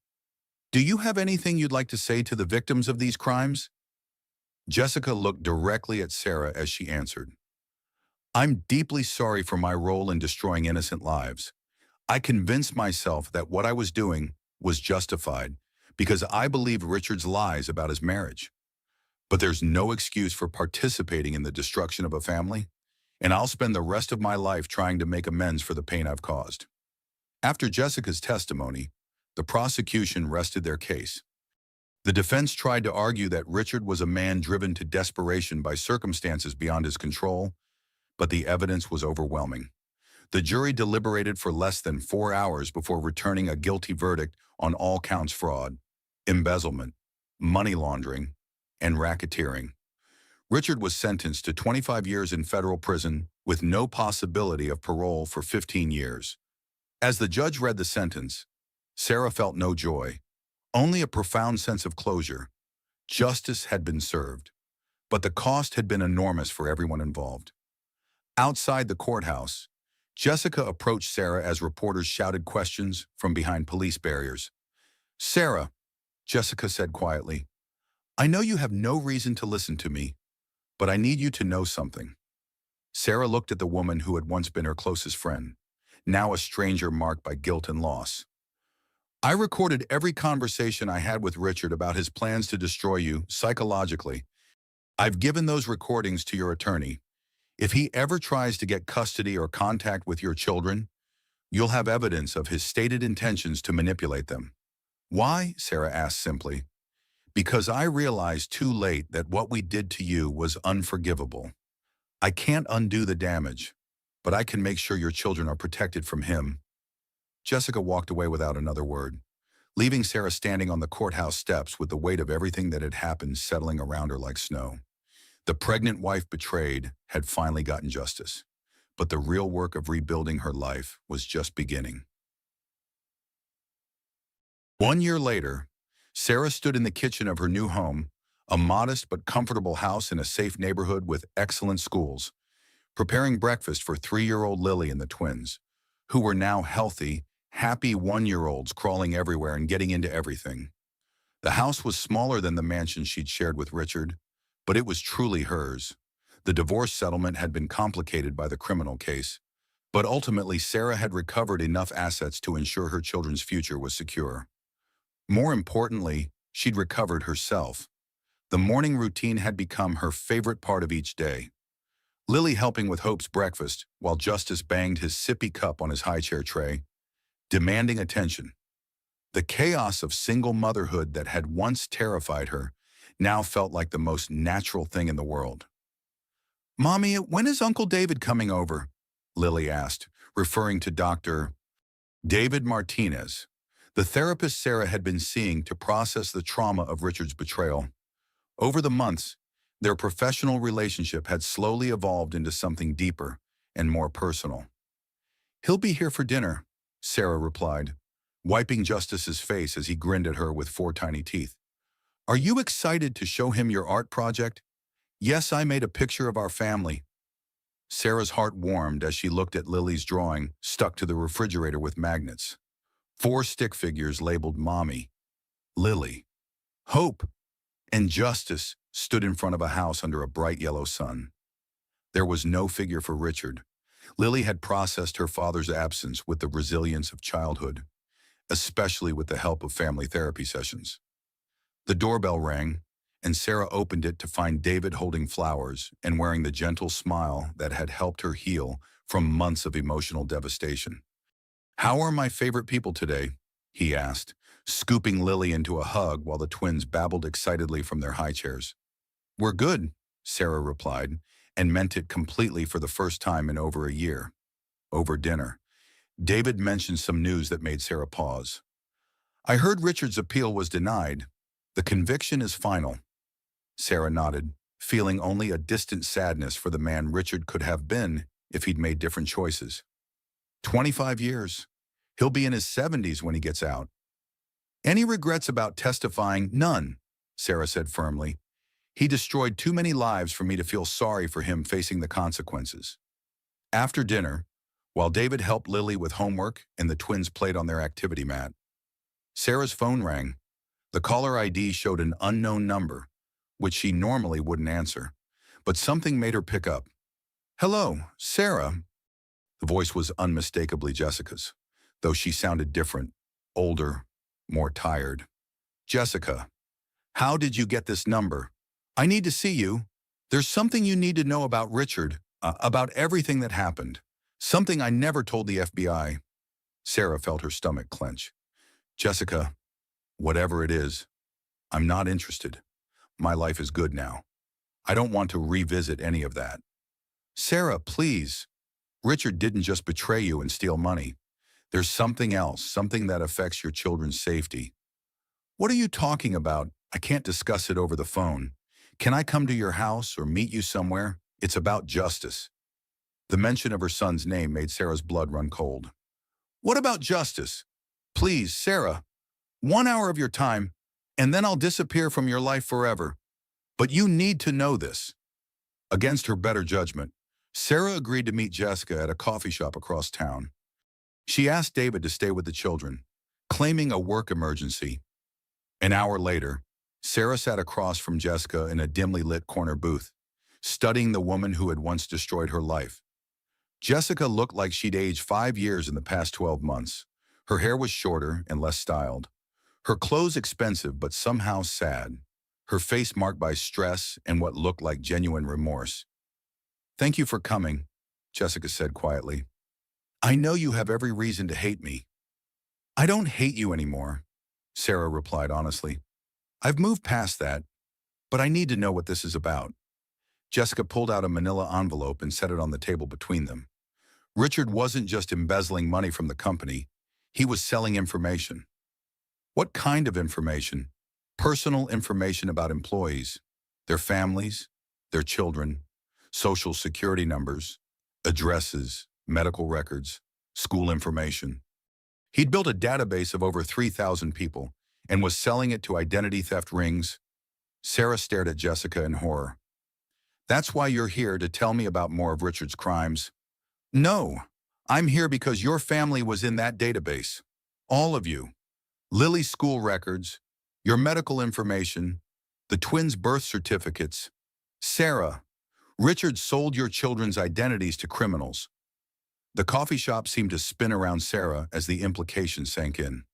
Speaker 1: do you have anything you'd like to say to the victims of these crimes? Jessica looked directly at Sarah as she answered. I'm deeply sorry for my role in destroying innocent lives. I convinced myself that what I was doing was justified because I believed Richard's lies about his marriage. But there's no excuse for participating in the destruction of a family, and I'll spend the rest of my life trying to make amends for the pain I've caused. After Jessica's testimony, the prosecution rested their case. The defense tried to argue that Richard was a man driven to desperation by circumstances beyond his control, but the evidence was overwhelming. The jury deliberated for less than 4 hours before returning a guilty verdict on all counts: fraud, embezzlement, money laundering, and racketeering. Richard was sentenced to 25 years in federal prison with no possibility of parole for 15 years. As the judge read the sentence, Sarah felt no joy, only a profound sense of closure. Justice had been served, but the cost had been enormous for everyone involved. Outside the courthouse, Jessica approached Sarah as reporters shouted questions from behind police barriers. "Sarah," Jessica said quietly, "I know you have no reason to listen to me, but I need you to know something." Sarah looked at the woman who had once been her closest friend, now a stranger marked by guilt and loss. "I recorded every conversation I had with Richard about his plans to destroy you psychologically. I've given those recordings to your attorney. If he ever tries to get custody or contact with your children, you'll have evidence of his stated intentions to manipulate them." "Why?" Sarah asked simply. "Because I realized too late that what we did to you was unforgivable. I can't undo the damage, but I can make sure your children are protected from him." Jessica walked away without another word, leaving Sarah standing on the courthouse steps with the weight of everything that had happened settling around her like snow. The pregnant wife betrayed had finally gotten justice, but the real work of rebuilding her life was just beginning. 1 year later, Sarah stood in the kitchen of her new home, a modest but comfortable house in a safe neighborhood with excellent schools, preparing breakfast for 3-year-old Lily and the twins, who were now healthy, happy 1-year-olds crawling everywhere and getting into everything. The house was smaller than the mansion she'd shared with Richard, but it was truly hers. The divorce settlement had been complicated by the criminal case, but ultimately Sarah had recovered enough assets to ensure her children's future was secure. More importantly, she'd recovered herself. The morning routine had become her favorite part of each day. Lily helping with Hope's breakfast while Justice banged his sippy cup on his high-chair tray, demanding attention. The chaos of single motherhood that had once terrified her now felt like the most natural thing in the world. "Mommy, when is Uncle David coming over?" Lily asked, referring to Dr. David Martinez, the therapist Sarah had been seeing to process the trauma of Richard's betrayal. Over the months, their professional relationship had slowly evolved into something deeper and more personal. "He'll be here for dinner," Sarah replied, wiping Justice's face as he grinned at her with 4 tiny teeth. "Are you excited to show him your art project?" "Yes, I made a picture of our family." Sarah's heart warmed as she looked at Lily's drawing stuck to the refrigerator with magnets. 4 stick figures labeled Mommy, Lily, Hope, and Justice stood in front of a house under a bright yellow sun. There was no figure for Richard. Lily had processed her father's absence with the resilience of childhood, especially with the help of family therapy sessions. The doorbell rang, and Sarah opened it to find David holding flowers and wearing the gentle smile that had helped her heal from months of emotional devastation. "How are my favorite people today?" he asked, scooping Lily into a hug while the twins babbled excitedly from their high chairs. "We're good," Sarah replied, and meant it completely for the first time in over a year. Over dinner, David mentioned some news that made Sarah pause. "I heard Richard's appeal was denied. The conviction is final." Sarah nodded, feeling only a distant sadness for the man Richard could have been if he'd made different choices. 25 years. He'll be in his 70s when he gets out. "Any regrets about testifying?" "None," Sarah said firmly. "He destroyed too many lives for me to feel sorry for him facing the consequences." After dinner, while David helped Lily with homework and the twins played on their activity mat, Sarah's phone rang. The caller ID showed an unknown number, which she normally wouldn't answer, but something made her pick up. "Hello, Sarah." The voice was unmistakably Jessica's, though she sounded different, older, more tired. "Jessica, how did you get this number?" I need to see you. There's something you need to know about Richard, about everything that happened. Something I never told the FBI. Sarah felt her stomach clench. Jessica, whatever it is, I'm not interested. My life is good now. I don't want to revisit any of that. Sarah, please. Richard didn't just betray you and steal money. There's something else, something that affects your children's safety. What are you talking about? I can't discuss it over the phone. Can I come to your house or meet you somewhere? It's about justice. The mention of her son's name made Sarah's blood run cold. What about justice? Please, Sarah, 1 hour of your time, and then I'll disappear from your life forever. But you need to know this. Against her better judgment, Sarah agreed to meet Jessica at a coffee shop across town. She asked David to stay with the children, claiming a work emergency. An hour later, Sarah sat across from Jessica in a dimly lit corner booth, studying the woman who had once destroyed her life. Jessica looked like she'd aged 5 years in the past 12 months. Her hair was shorter and less styled. Her clothes expensive but somehow sad. Her face marked by stress and what looked like genuine remorse. Thank you for coming, Jessica said quietly. I know you have every reason to hate me. I don't hate you anymore, Sarah replied honestly. I've moved past that, but I need to know what this is about. Jessica pulled out a manila envelope and set it on the table between them. Richard wasn't just embezzling money from the company, he was selling information. What kind of information? Personal information about employees, their families, their children, social security numbers, addresses, medical records, school information. He'd built a database of over 3,000 people and was selling it to identity theft rings. Sarah stared at Jessica in horror. That's why you're here, to tell me about more of Richard's crimes? No, I'm here because your family was in that database. All of you. Lily's school records, your medical information, the twins' birth certificates. Sarah, Richard sold your children's identities to criminals. The coffee shop seemed to spin around Sarah as the implication sank in.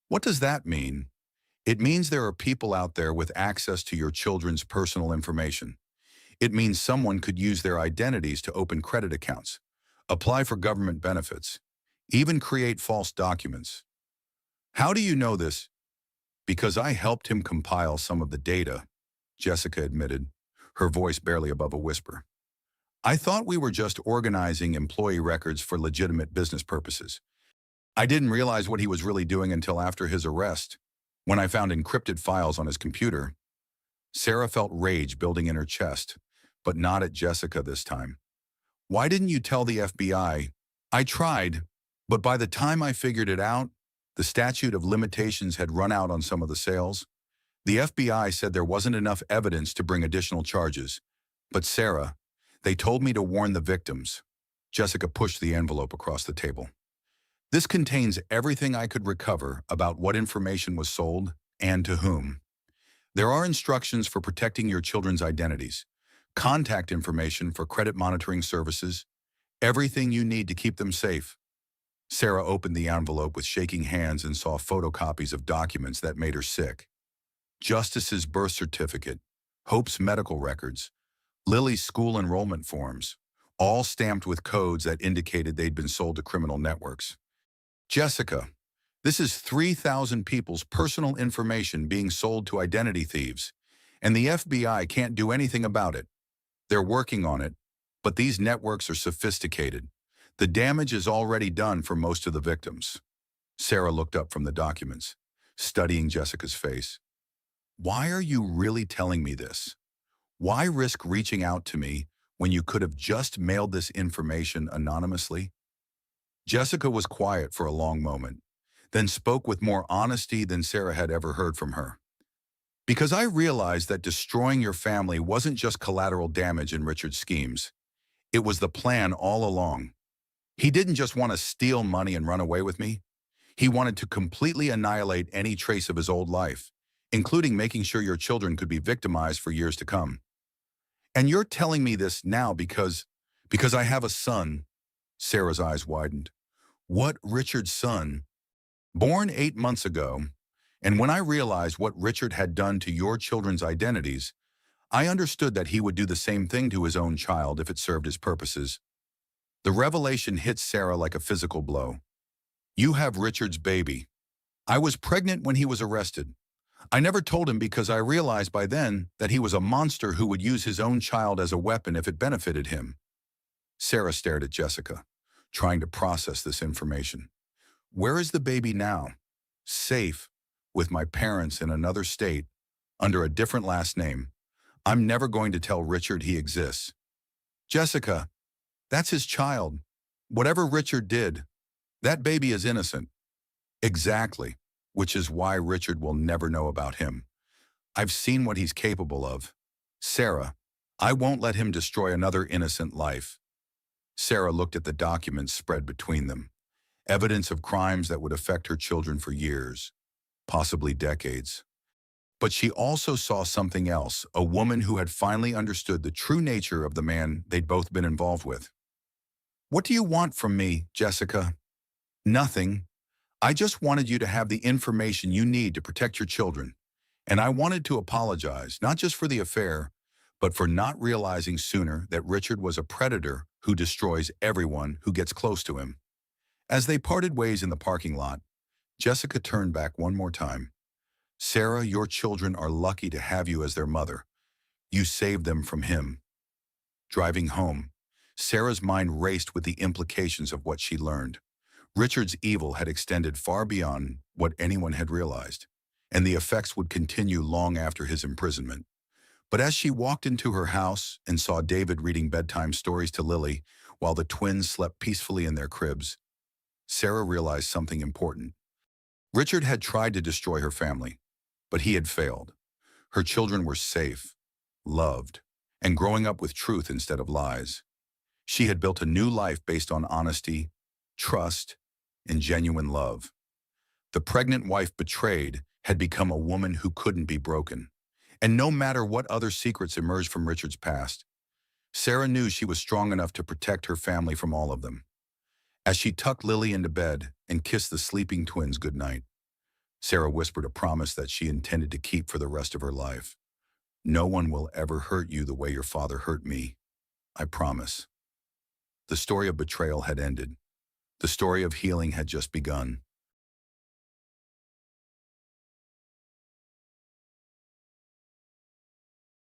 Speaker 1: What does that mean? It means there are people out there with access to your children's personal information. It means someone could use their identities to open credit accounts, apply for government benefits, even create false documents. How do you know this? Because I helped him compile some of the data, Jessica admitted, her voice barely above a whisper. I thought we were just organizing employee records for legitimate business purposes. I didn't realize what he was really doing until after his arrest, when I found encrypted files on his computer. Sarah felt rage building in her chest, but not at Jessica this time. Why didn't you tell the FBI? I tried, but by the time I figured it out, the statute of limitations had run out on some of the sales. The FBI said there wasn't enough evidence to bring additional charges. But Sarah, they told me to warn the victims. Jessica pushed the envelope across the table. This contains everything I could recover about what information was sold and to whom. There are instructions for protecting your children's identities, contact information for credit monitoring services, everything you need to keep them safe. Sarah opened the envelope with shaking hands and saw photocopies of documents that made her sick. Justice's birth certificate, Hope's medical records, Lily's school enrollment forms, all stamped with codes that indicated they'd been sold to criminal networks. Jessica, this is 3,000 people's personal information being sold to identity thieves, and the FBI can't do anything about it. They're working on it, but these networks are sophisticated. The damage is already done for most of the victims. Sarah looked up from the documents, studying Jessica's face. Why are you really telling me this? Why risk reaching out to me when you could have just mailed this information anonymously? Jessica was quiet for a long moment, then spoke with more honesty than Sarah had ever heard from her. Because I realized that destroying your family wasn't just collateral damage in Richard's schemes. It was the plan all along. He didn't just want to steal money and run away with me. He wanted to completely annihilate any trace of his old life, including making sure your children could be victimized for years to come. And you're telling me this now because I have a son. Sarah's eyes widened. What Richard's son? Born 8 months ago, and when I realized what Richard had done to your children's identities, I understood that he would do the same thing to his own child if it served his purposes. The revelation hit Sarah like a physical blow. You have Richard's baby. I was pregnant when he was arrested. I never told him because I realized by then that he was a monster who would use his own child as a weapon if it benefited him. Sarah stared at Jessica, trying to process this information. Where is the baby now? Safe, with my parents in another state, under a different last name. I'm never going to tell Richard he exists. Jessica, that's his child. Whatever Richard did, that baby is innocent. Exactly, which is why Richard will never know about him. I've seen what he's capable of. Sarah, I won't let him destroy another innocent life. Sarah looked at the documents spread between them, evidence of crimes that would affect her children for years, possibly decades. But she also saw something else, a woman who had finally understood the true nature of the man they'd both been involved with. What do you want from me, Jessica? Nothing. I just wanted you to have the information you need to protect your children. And I wanted to apologize, not just for the affair, but for not realizing sooner that Richard was a predator who destroys everyone who gets close to him. As they parted ways in the parking lot, Jessica turned back one more time. Sarah, your children are lucky to have you as their mother. You saved them from him. Driving home, Sarah's mind raced with the implications of what she learned. Richard's evil had extended far beyond what anyone had realized, and the effects would continue long after his imprisonment. But as she walked into her house and saw David reading bedtime stories to Lily while the twins slept peacefully in their cribs, Sarah realized something important. Richard had tried to destroy her family, but he had failed. Her children were safe, loved, and growing up with truth instead of lies. She had built a new life based on honesty, trust, and genuine love. The pregnant wife betrayed had become a woman who couldn't be broken. And no matter what other secrets emerged from Richard's past, Sarah knew she was strong enough to protect her family from all of them. As she tucked Lily into bed and kissed the sleeping twins goodnight, Sarah whispered a promise that she intended to keep for the rest of her life. No one will ever hurt you the way your father hurt me. I promise. The story of betrayal had ended. The story of healing had just begun.